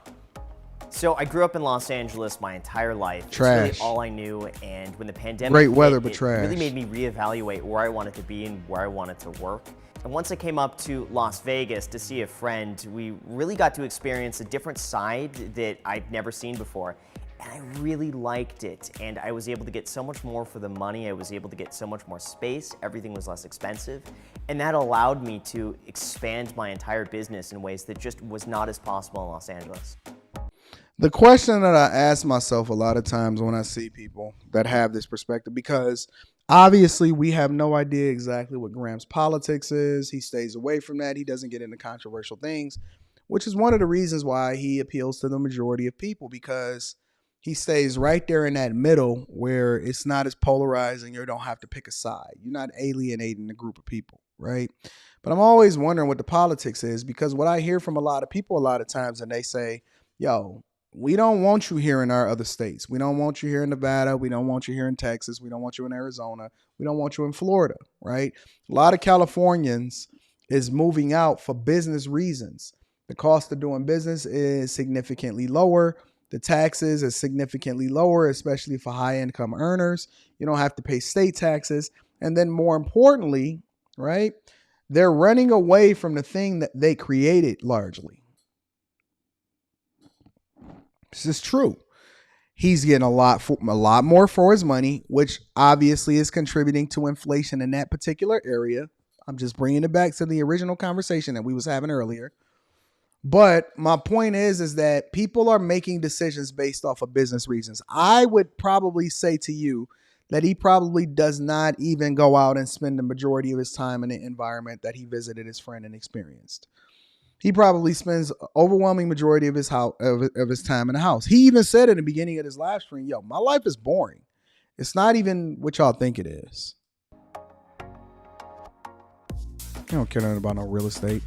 So I grew up in Los Angeles my entire life. Trash. It's really all I knew, and when the pandemic Great hit, weather, but it trash. really made me reevaluate where I wanted to be and where I wanted to work. And once I came up to Las Vegas to see a friend, we really got to experience a different side that I'd never seen before. And I really liked it, and I was able to get so much more for the money. I was able to get so much more space. Everything was less expensive, and that allowed me to expand my entire business in ways that just was not as possible in Los Angeles. The question that I ask myself a lot of times when I see people that have this perspective, because obviously we have no idea exactly what Graham's politics is. He stays away from that. He doesn't get into controversial things, which is one of the reasons why he appeals to the majority of people, because he stays right there in that middle where it's not as polarizing. You don't have to pick a side. You're not alienating a group of people, right? But I'm always wondering what the politics is, because what I hear from a lot of people a lot of times, and they say, yo, we don't want you here in our other states. We don't want you here in Nevada. We don't want you here in Texas. We don't want you in Arizona. We don't want you in Florida, right? A lot of Californians is moving out for business reasons. The cost of doing business is significantly lower. The taxes is significantly lower, especially for high income earners. You don't have to pay state taxes. And then more importantly, right, they're running away from the thing that they created largely. This is true. He's getting a lot more for his money, which obviously is contributing to inflation in that particular area. I'm just bringing it back to the original conversation that we was having earlier. But my point is that people are making decisions based off of business reasons. I would probably say to you that he probably does not even go out and spend the majority of his time in the environment that he visited his friend and experienced. He probably spends overwhelming majority of his house of his time in the house. He even said in the beginning of his live stream, yo, my life is boring. It's not even what y'all think it is. You don't care nothing about no real estate.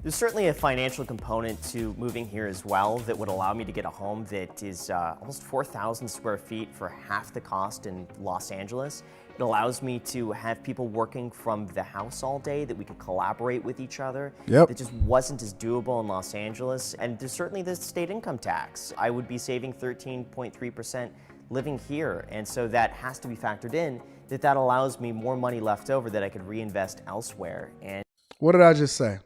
There's certainly a financial component to moving here as well that would allow me to get a home that is almost 4,000 square feet for half the cost in Los Angeles. It allows me to have people working from the house all day, that we could collaborate with each other. Yep. That just wasn't as doable in Los Angeles. And there's certainly the state income tax. I would be saving 13.3% living here. And so that has to be factored in, that allows me more money left over that I could reinvest elsewhere. And What did I just say?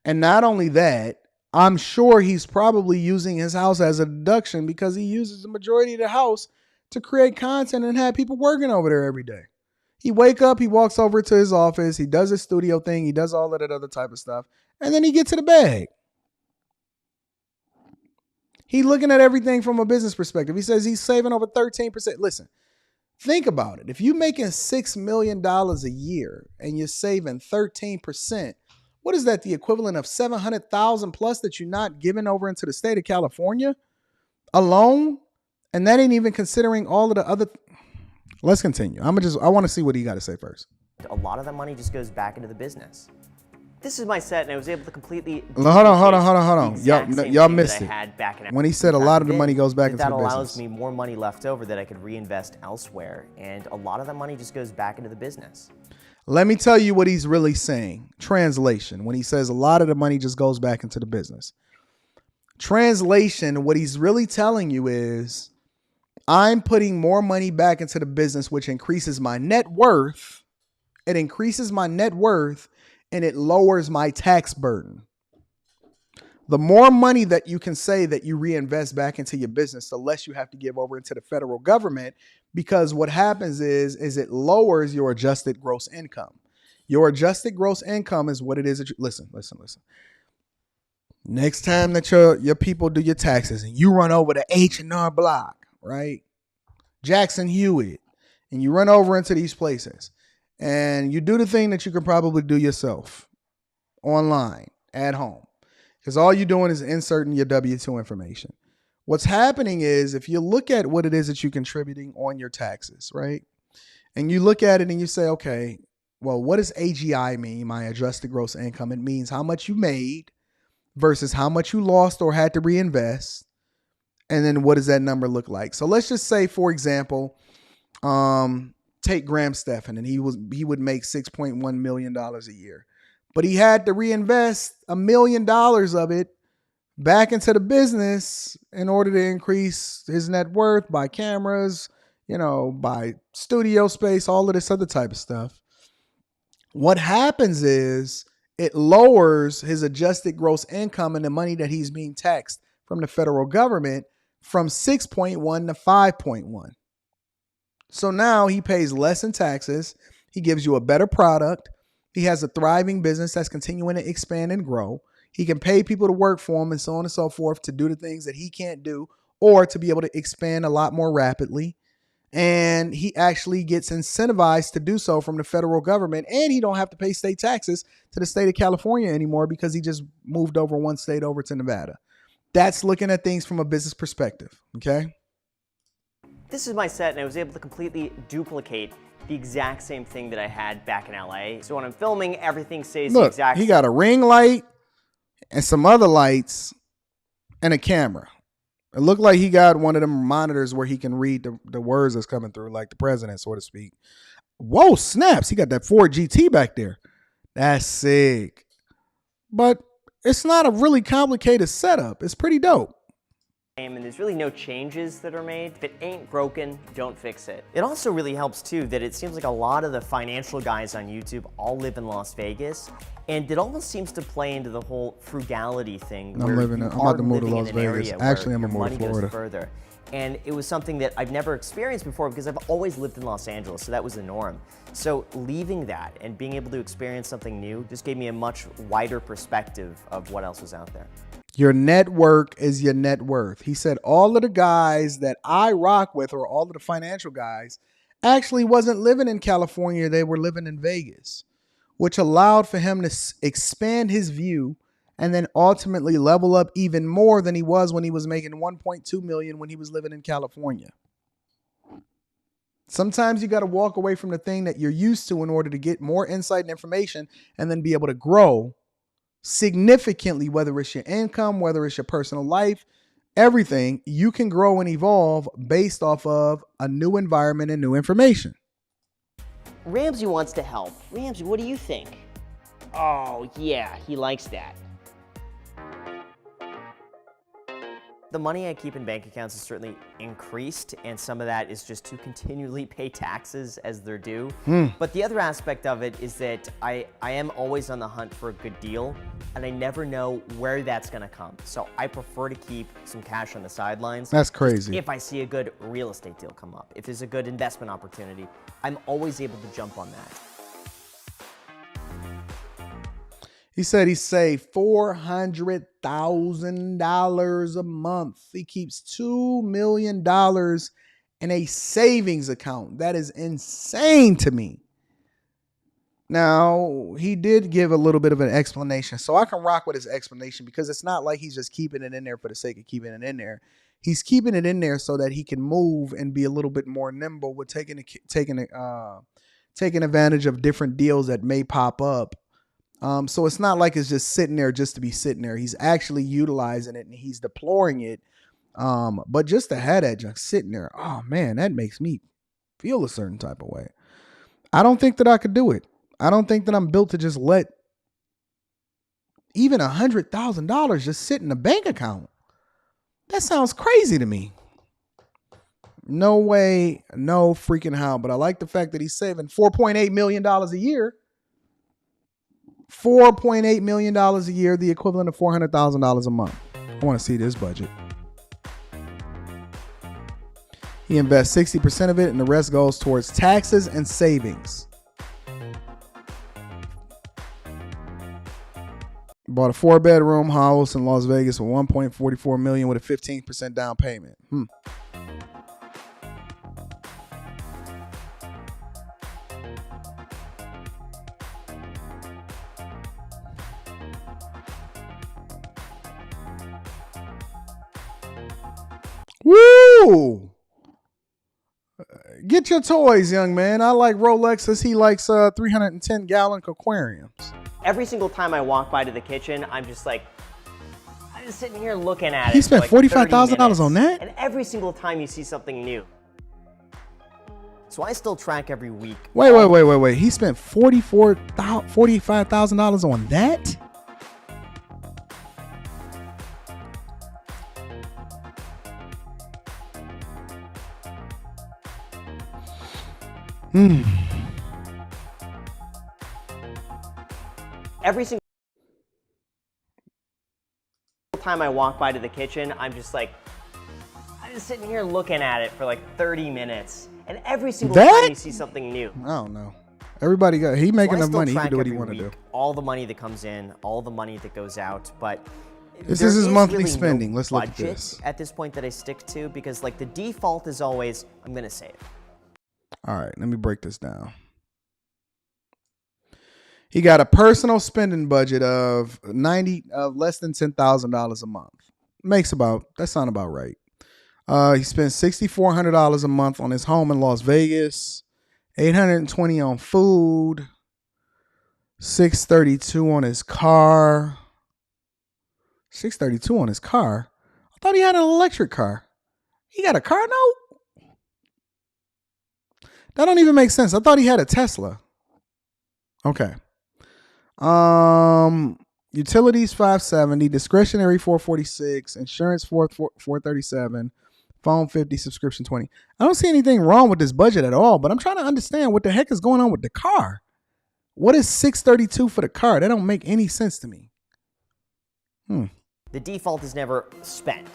And not only that, I'm sure he's probably using his house as a deduction because he uses the majority of the house to create content and have people working over there every day. He wake up, he walks over to his office, he does his studio thing, he does all of that other type of stuff, and then he gets to the bag. He's looking at everything from a business perspective. He says he's saving over 13%. Listen, think about it. If you're making $6 million a year and you're saving 13%, What is that? The equivalent of 700,000 plus that you're not giving over into the state of California alone? And that ain't even considering all of the other. Let's continue. I want to see what he got to say first. A lot of that money just goes back into the business. This is my set, and I was able to completely. Hold on. Y'all missed it. When he said a lot of the money goes back into the business. That allows me more money left over that I could reinvest elsewhere, and a lot of that money just goes back into the business. Let me tell you what he's really saying. Translation, when he says a lot of the money just goes back into the business. Translation, what he's really telling you is, I'm putting more money back into the business, which increases my net worth. It increases my net worth, and it lowers my tax burden. The more money that you can say that you reinvest back into your business, the less you have to give over into the federal government, because what happens is it lowers your adjusted gross income. Your adjusted gross income is what it is that you, listen. Next time that your people do your taxes and you run over the H&R Block, right? Jackson Hewitt, and you run over into these places and you do the thing that you could probably do yourself online at home, because all you're doing is inserting your W-2 information. What's happening is, if you look at what it is that you're contributing on your taxes, right? And you look at it and you say, okay, well, what does AGI mean, my adjusted gross income? It means how much you made versus how much you lost or had to reinvest. And then what does that number look like? So let's just say, for example, take Graham Stefan, and he would make $6.1 million a year, but he had to reinvest $1 million of it back into the business in order to increase his net worth, buy cameras, buy studio space, all of this other type of stuff. What happens is it lowers his adjusted gross income and the money that he's being taxed from the federal government from 6.1 to 5.1. So now he pays less in taxes. He gives you a better product. He has a thriving business that's continuing to expand and grow. He can pay people to work for him and so on and so forth to do the things that he can't do, or to be able to expand a lot more rapidly. And he actually gets incentivized to do so from the federal government. And he don't have to pay state taxes to the state of California anymore, because he just moved over one state over to Nevada. That's looking at things from a business perspective. Okay. This is my set, and I was able to completely duplicate the exact same thing that I had back in LA. So when I'm filming, everything stays the exact same. He got a ring light and some other lights and a camera. It looked like he got one of them monitors where he can read the words that's coming through, like the president, so to speak. Whoa, snaps. He got that Ford GT back there. That's sick. But it's not a really complicated setup. It's pretty dope. And there's really no changes that are made. If it ain't broken, don't fix it. It also really helps too that it seems like a lot of the financial guys on YouTube all live in Las Vegas, and it almost seems to play into the whole frugality thing. I'm about to move to Las Vegas. Actually, I'm gonna move to Florida. Further. And it was something that I've never experienced before, because I've always lived in Los Angeles, so that was the norm. So leaving that and being able to experience something new just gave me a much wider perspective of what else was out there. Your network is your net worth. He said all of the guys that I rock with, or all of the financial guys, actually wasn't living in California. They were living in Vegas, which allowed for him to expand his view and then ultimately level up even more than he was when he was making $1.2 million when he was living in California. Sometimes you got to walk away from the thing that you're used to in order to get more insight and information, and then be able to grow significantly, whether it's your income, whether it's your personal life, everything. You can grow and evolve based off of a new environment and new information. Ramsey wants to help. Ramsey, what do you think? Oh, yeah, he likes that. The money I keep in bank accounts has certainly increased, and some of that is just to continually pay taxes as they're due. But the other aspect of it is that I am always on the hunt for a good deal, and I never know where that's gonna come. So I prefer to keep some cash on the sidelines. That's crazy. If I see a good real estate deal come up, if there's a good investment opportunity, I'm always able to jump on that. He said he saved $400,000 a month. He keeps $2 million in a savings account. That is insane to me. Now, he did give a little bit of an explanation, so I can rock with his explanation because it's not like he's just keeping it in there for the sake of keeping it in there. He's keeping it in there so that he can move and be a little bit more nimble with taking advantage of different deals that may pop up. So it's not like it's just sitting there just to be sitting there. He's actually utilizing it and he's deploying it. But just to have that junk sitting there, oh man, that makes me feel a certain type of way. I don't think that I could do it. I don't think that I'm built to just let even $100,000 just sit in a bank account. That sounds crazy to me. No way, no freaking how. But I like the fact that he's saving $4.8 million a year. $4.8 million a year, the equivalent of $400,000 a month. I want to see this budget. He invests 60% of it and the rest goes towards taxes and savings. Bought a 4-bedroom house in Las Vegas for $1.44 million with a 15% down payment. Woo! Get your toys, young man. I like Rolexes. He likes 310-gallon aquariums. Every single time I walk by to the kitchen, I'm just sitting here looking at it. He spent $45,000 on that? And every single time you see something new. So I still track every week. Wait. He spent $45,000 on that? Every single time I walk by to the kitchen, I'm just sitting here looking at it for 30 minutes. And every single time you see something new. I don't know. Everybody he making enough money. He can do what he want to do. All the money that comes in, all the money that goes out, but this is his monthly really spending. No Let's look at budget this. at this point that I stick to, because the default is always I'm gonna save. All right, let me break this down. He got a personal spending budget of less than $10,000 a month. That sound about right. He spends $6,400 a month on his home in Las Vegas, $820 on food, $632 on his car. $632 on his car. I thought he had an electric car. He got a car note? That don't even make sense. I thought he had a Tesla. Okay. Utilities $570, discretionary $446, insurance $437, phone $50, subscription $20. I don't see anything wrong with this budget at all, but I'm trying to understand what the heck is going on with the car. What is $632 for the car? That don't make any sense to me. The default is never spent.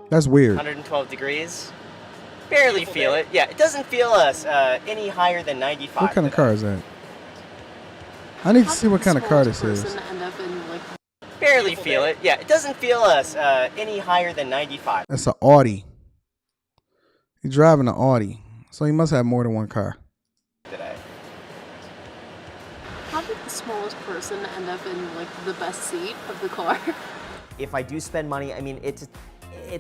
That's weird. 112 degrees. Barely feel it. Yeah, it doesn't feel any higher than 95. What kind of car is that? I need to see what kind of car this is. Barely feel it. Yeah, it doesn't feel any higher than 95. That's an Audi. He's driving an Audi, so he must have more than one car. Today. How did the smallest person end up in the best seat of the car? If I do spend money, I mean, it's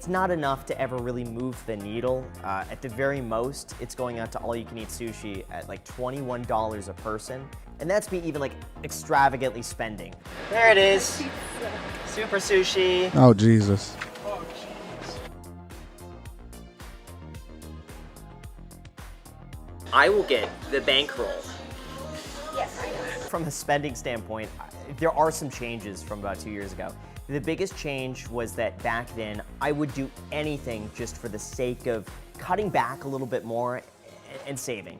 not enough to ever really move the needle. At the very most, it's going out to all-you-can-eat sushi at $21 a person. And that's me even extravagantly spending. There it is. Super sushi. Oh, Jesus. I will get the bankroll. Yes, I know. From a spending standpoint, there are some changes from about 2 years ago. The biggest change was that back then, I would do anything just for the sake of cutting back a little bit more and saving.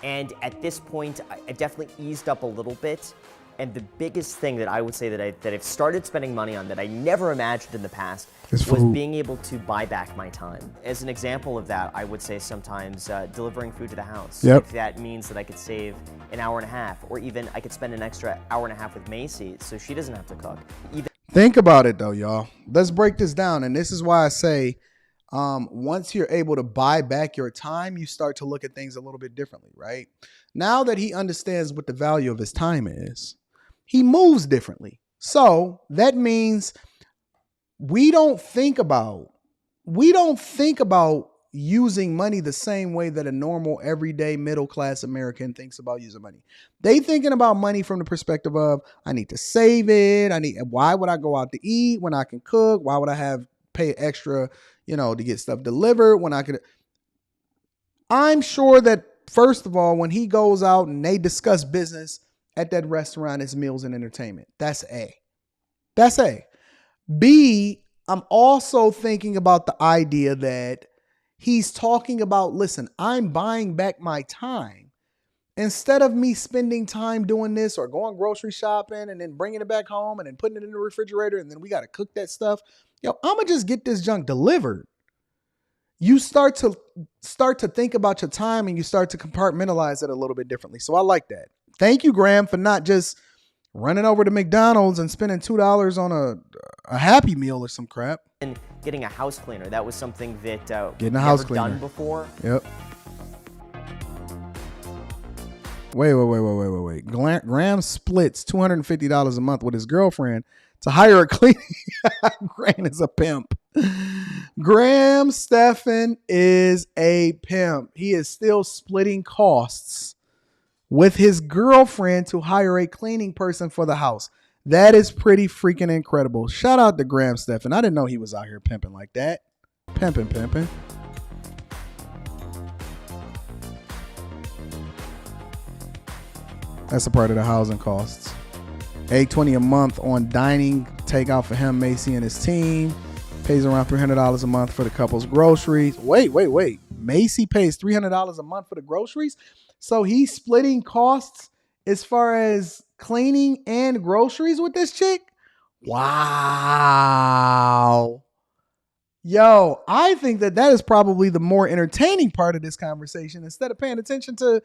And at this point, I definitely eased up a little bit. And the biggest thing that I would say that I've started spending money on that I never imagined in the past was being able to buy back my time. As an example of that, I would say sometimes delivering food to the house. Yep. If that means that I could save an hour and a half, or even I could spend an extra hour and a half with Macy so she doesn't have to cook. Think about it though, y'all. Let's break this down. And this is why I say once you're able to buy back your time, you start to look at things a little bit differently, right? Now that he understands what the value of his time is, he moves differently. So that means we don't think about using money the same way that a normal, everyday, middle-class American thinks about using money. They thinking about money from the perspective of, I need to save it. Why would I go out to eat when I can cook? Why would I pay extra, to get stuff delivered when I could? I'm sure that, first of all, when he goes out and they discuss business at that restaurant, it's meals and entertainment. That's A. B, I'm also thinking about the idea that he's talking about, listen, I'm buying back my time. Instead of me spending time doing this or going grocery shopping and then bringing it back home and then putting it in the refrigerator and then we got to cook that stuff, I'm going to just get this junk delivered. You start to think about your time and you start to compartmentalize it a little bit differently. So I like that. Thank you, Graham, for not just running over to McDonald's and spending $2 on a Happy Meal or some crap. And getting a house cleaner. That was something that getting a house cleaner done before. Yep. Wait. Graham splits $250 a month with his girlfriend to hire a cleaning. Graham is a pimp. Graham Stefan is a pimp. He is still splitting costs with his girlfriend to hire a cleaning person for the house. That is pretty freaking incredible. Shout out to Graham Stefan. I didn't know he was out here pimping like that. Pimping. That's a part of the housing costs. $820 a month on dining takeout for him, Macy, and his team. Pays around $300 a month for the couple's groceries. Wait. Macy pays $300 a month for the groceries? So he's splitting costs as far as cleaning and groceries with this chick? Wow. Yo, I think that is probably the more entertaining part of this conversation. Instead of paying attention to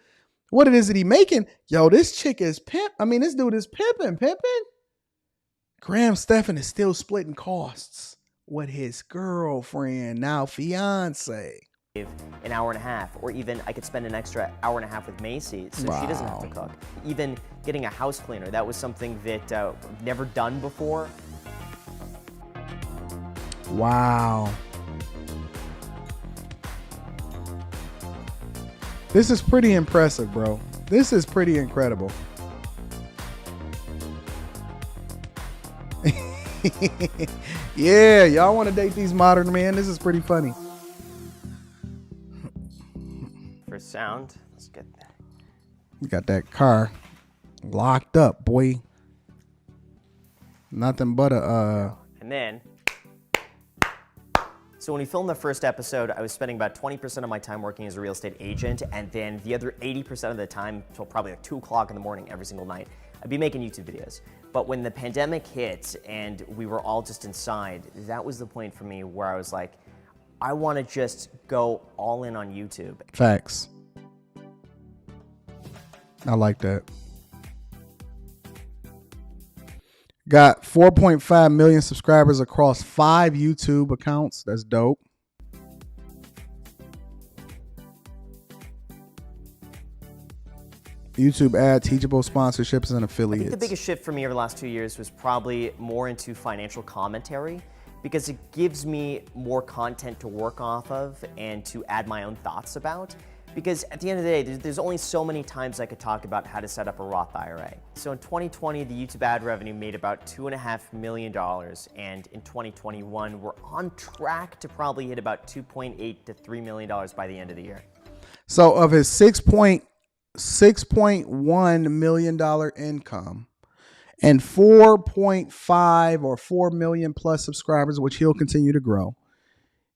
what it is that he's making, this chick is this dude is pimping. Graham Stefan is still splitting costs with his girlfriend, now fiance. An hour and a half, or even I could spend an extra hour and a half with Macy, so she doesn't have to cook. Even getting a house cleaner, that was something that I've never done before. Wow. This is pretty impressive, bro. This is pretty incredible. Yeah, y'all want to date these modern men? This is pretty funny. For sound, let's get that. You got that car locked up, boy. Nothing but a And then, so when we filmed the first episode, I was spending about 20% of my time working as a real estate agent, and then the other 80% of the time, till probably like 2 o'clock in the morning every single night, I'd be making YouTube videos. But when the pandemic hit and we were all just inside, that was the point for me where I was like, I want to just go all in on YouTube. Facts. I like that. Got 4.5 million subscribers across 5 YouTube accounts. That's dope. YouTube ad, teachable sponsorships, and affiliates. I think the biggest shift for me over the last 2 years was probably more into financial commentary, because it gives me more content to work off of and to add my own thoughts about. Because at the end of the day, there's only so many times I could talk about how to set up a Roth IRA. So in 2020, the YouTube ad revenue made about $2.5 million. And in 2021, we're on track to probably hit about $2.8 to $3 million by the end of the year. So of his $6.1 million income and 4.5 or 4 million plus subscribers, which he'll continue to grow,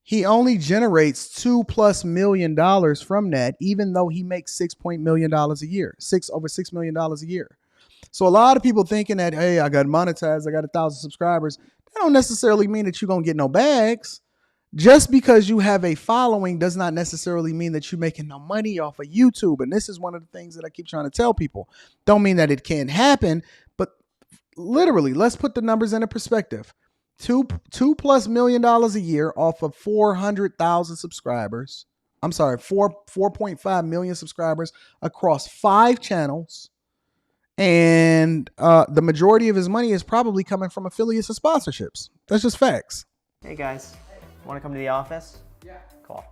he only generates $2+ million from that, even though he makes $6 million a year, over $6 million a year. So a lot of people thinking that, hey, I got monetized, I got 1,000 subscribers. That don't necessarily mean that you're going to get no bags. Just because you have a following does not necessarily mean that you're making no money off of YouTube. And this is one of the things that I keep trying to tell people. Don't mean that it can't happen, but literally, let's put the numbers into perspective. $2+ million a year off of 400,000 subscribers. I'm sorry, 4.5 million subscribers across 5 channels. And the majority of his money is probably coming from affiliates and sponsorships. That's just facts. Hey guys, want to come to the office? Yeah. Cool.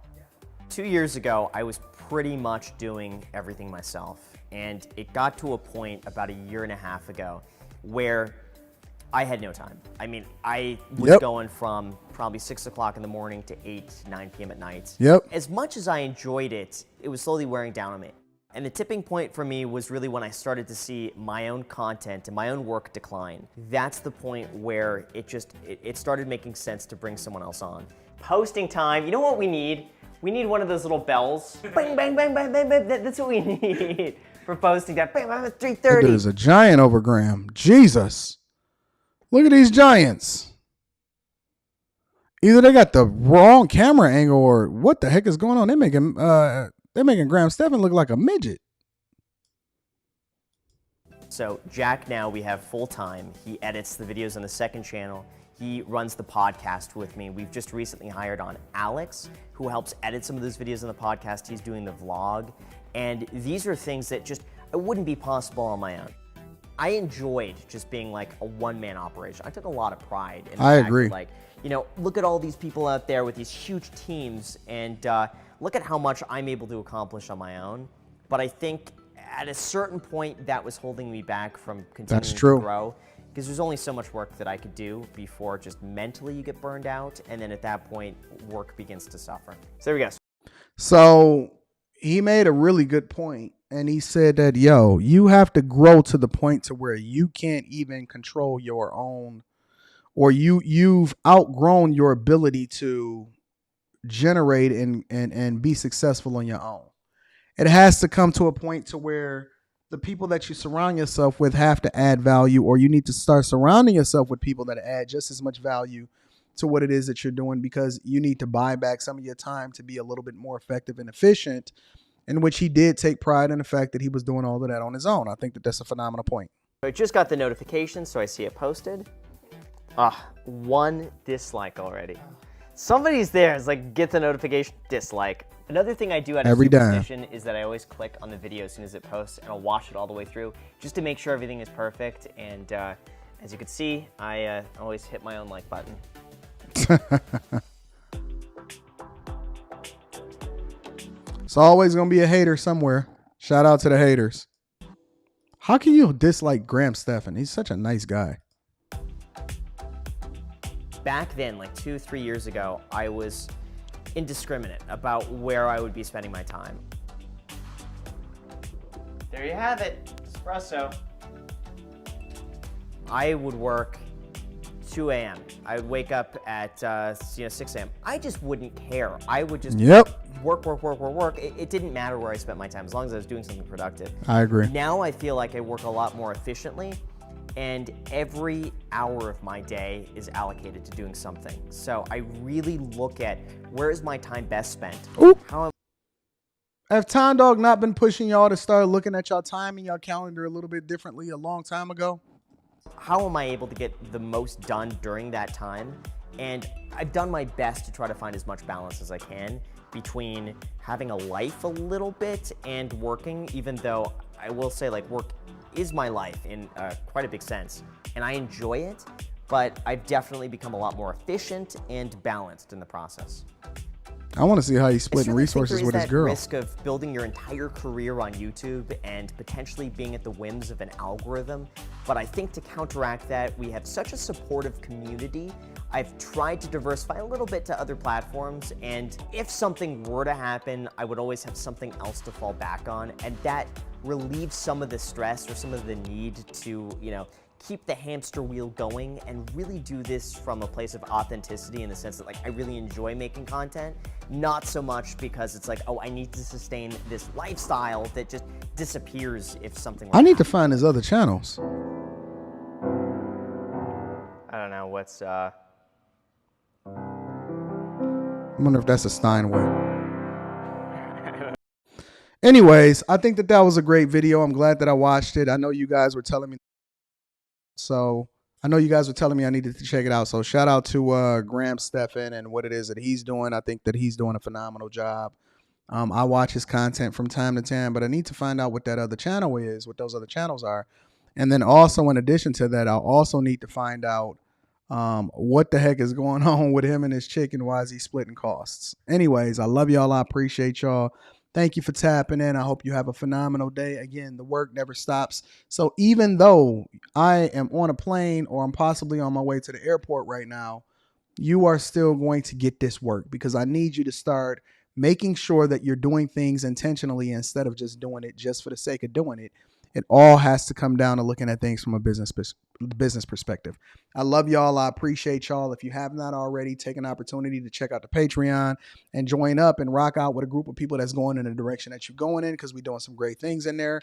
2 years ago, I was pretty much doing everything myself. And it got to a point about a year and a half ago where I had no time. I mean, I was going from probably 6 o'clock in the morning to 8, 9 p.m. at night. Yep. As much as I enjoyed it, it was slowly wearing down on me. And the tipping point for me was really when I started to see my own content and my own work decline. That's the point where it started making sense to bring someone else on. Posting time, you know what we need? We need one of those little bells. Bang, bang, bang, bang, bang, bang. That's what we need for posting time. Bang, bang, 3:30. There's a giant over Graham. Jesus. Look at these giants. Either they got the wrong camera angle or what the heck is going on? They're making Graham Stefan look like a midget. So Jack now we have full time. He edits the videos on the second channel. He runs the podcast with me. We've just recently hired on Alex, who helps edit some of those videos on the podcast. He's doing the vlog. And these are things that just wouldn't be possible on my own. I enjoyed just being like a one-man operation. I took a lot of pride in the fact agree. that, like, you know, look at all these people out there with these huge teams and look at how much I'm able to accomplish on my own. But I think at a certain point that was holding me back from continuing to grow. Because there's only so much work that I could do before just mentally you get burned out. And then at that point, work begins to suffer. So there we go. So he made a really good point. And he said that, yo, you have to grow to the point to where you can't even control your own, or you've outgrown your ability to generate and be successful on your own. It has to come to a point to where the people that you surround yourself with have to add value, or you need to start surrounding yourself with people that add just as much value to what it is that you're doing, because you need to buy back some of your time to be a little bit more effective and efficient, in which he did take pride in the fact that he was doing all of that on his own. I think that that's a phenomenal point. I just got the notification, so I see it posted. 1 dislike already. Somebody's there. It's like, get the notification, dislike. Another thing I do out of superstition is that I always click on the video as soon as it posts, and I'll watch it all the way through just to make sure everything is perfect. And as you can see, I always hit my own like button. It's always going to be a hater somewhere. Shout out to the haters. How can you dislike Graham Stefan? He's such a nice guy. Back then, like 2-3 years ago, I was indiscriminate about where I would be spending my time. There you have it, espresso. I would work 2 a.m. I would wake up at 6 a.m. I just wouldn't care. I would just work. It didn't matter where I spent my time as long as I was doing something productive. I agree. Now I feel like I work a lot more efficiently, and every hour of my day is allocated to doing something. So I really look at where is my time best spent. Ooh. How Have Time Dog not been pushing y'all to start looking at y'all time and y'all calendar a little bit differently a long time ago? How am I able to get the most done during that time? And I've done my best to try to find as much balance as I can between having a life a little bit and working, even though I will say, like, work is my life in quite a big sense, and I enjoy it, but I've definitely become a lot more efficient and balanced in the process. I want to see how he's splitting resources with his girl. Risk of building your entire career on YouTube and potentially being at the whims of an algorithm. But I think to counteract that, we have such a supportive community. I've tried to diversify a little bit to other platforms, and if something were to happen, I would always have something else to fall back on, and that relieves some of the stress or some of the need to, keep the hamster wheel going and really do this from a place of authenticity, in the sense that, like, I really enjoy making content, not so much because it's like, oh, I need to sustain this lifestyle that just disappears if something like I need to find his other channels. I don't know what's I wonder if that's a Steinway. Anyways, I think that was a great video. I'm glad that I watched it. I know you guys were telling me. So I know you guys were telling me I needed to check it out. So shout out to Graham Stefan and what it is that he's doing. I think that he's doing a phenomenal job. I watch his content from time to time, but I need to find out what that other channel is, what those other channels are. And then also, in addition to that, I'll also need to find out what the heck is going on with him and his chick and why is he splitting costs. Anyways, I love y'all. I appreciate y'all. Thank you for tapping in. I hope you have a phenomenal day. Again, the work never stops. So even though I am on a plane or I'm possibly on my way to the airport right now, you are still going to get this work because I need you to start making sure that you're doing things intentionally instead of just doing it just for the sake of doing it. It all has to come down to looking at things from a business perspective. I love y'all. I appreciate y'all. If you have not already, take an opportunity to check out the Patreon and join up and rock out with a group of people that's going in the direction that you're going in because we're doing some great things in there.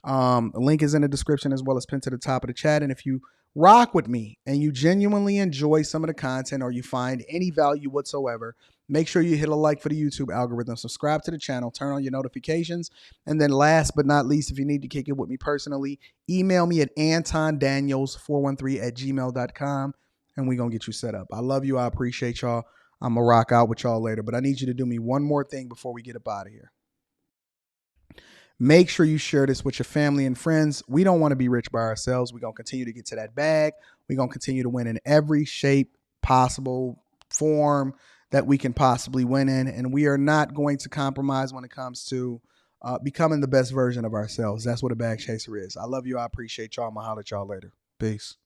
The link is in the description as well as pinned to the top of the chat. And if you rock with me and you genuinely enjoy some of the content or you find any value whatsoever, make sure you hit a like for the YouTube algorithm, subscribe to the channel, turn on your notifications. And then last but not least, if you need to kick it with me personally, email me at antondaniels413@gmail.com and we're going to get you set up. I love you. I appreciate y'all. I'm going to rock out with y'all later, but I need you to do me one more thing before we get up out of here. Make sure you share this with your family and friends. We don't want to be rich by ourselves. We're going to continue to get to that bag. We're going to continue to win in every shape possible, form that we can possibly win in. And we are not going to compromise when it comes to becoming the best version of ourselves. That's what a bag chaser is. I love you. I appreciate y'all. I'm going to holler at y'all later. Peace.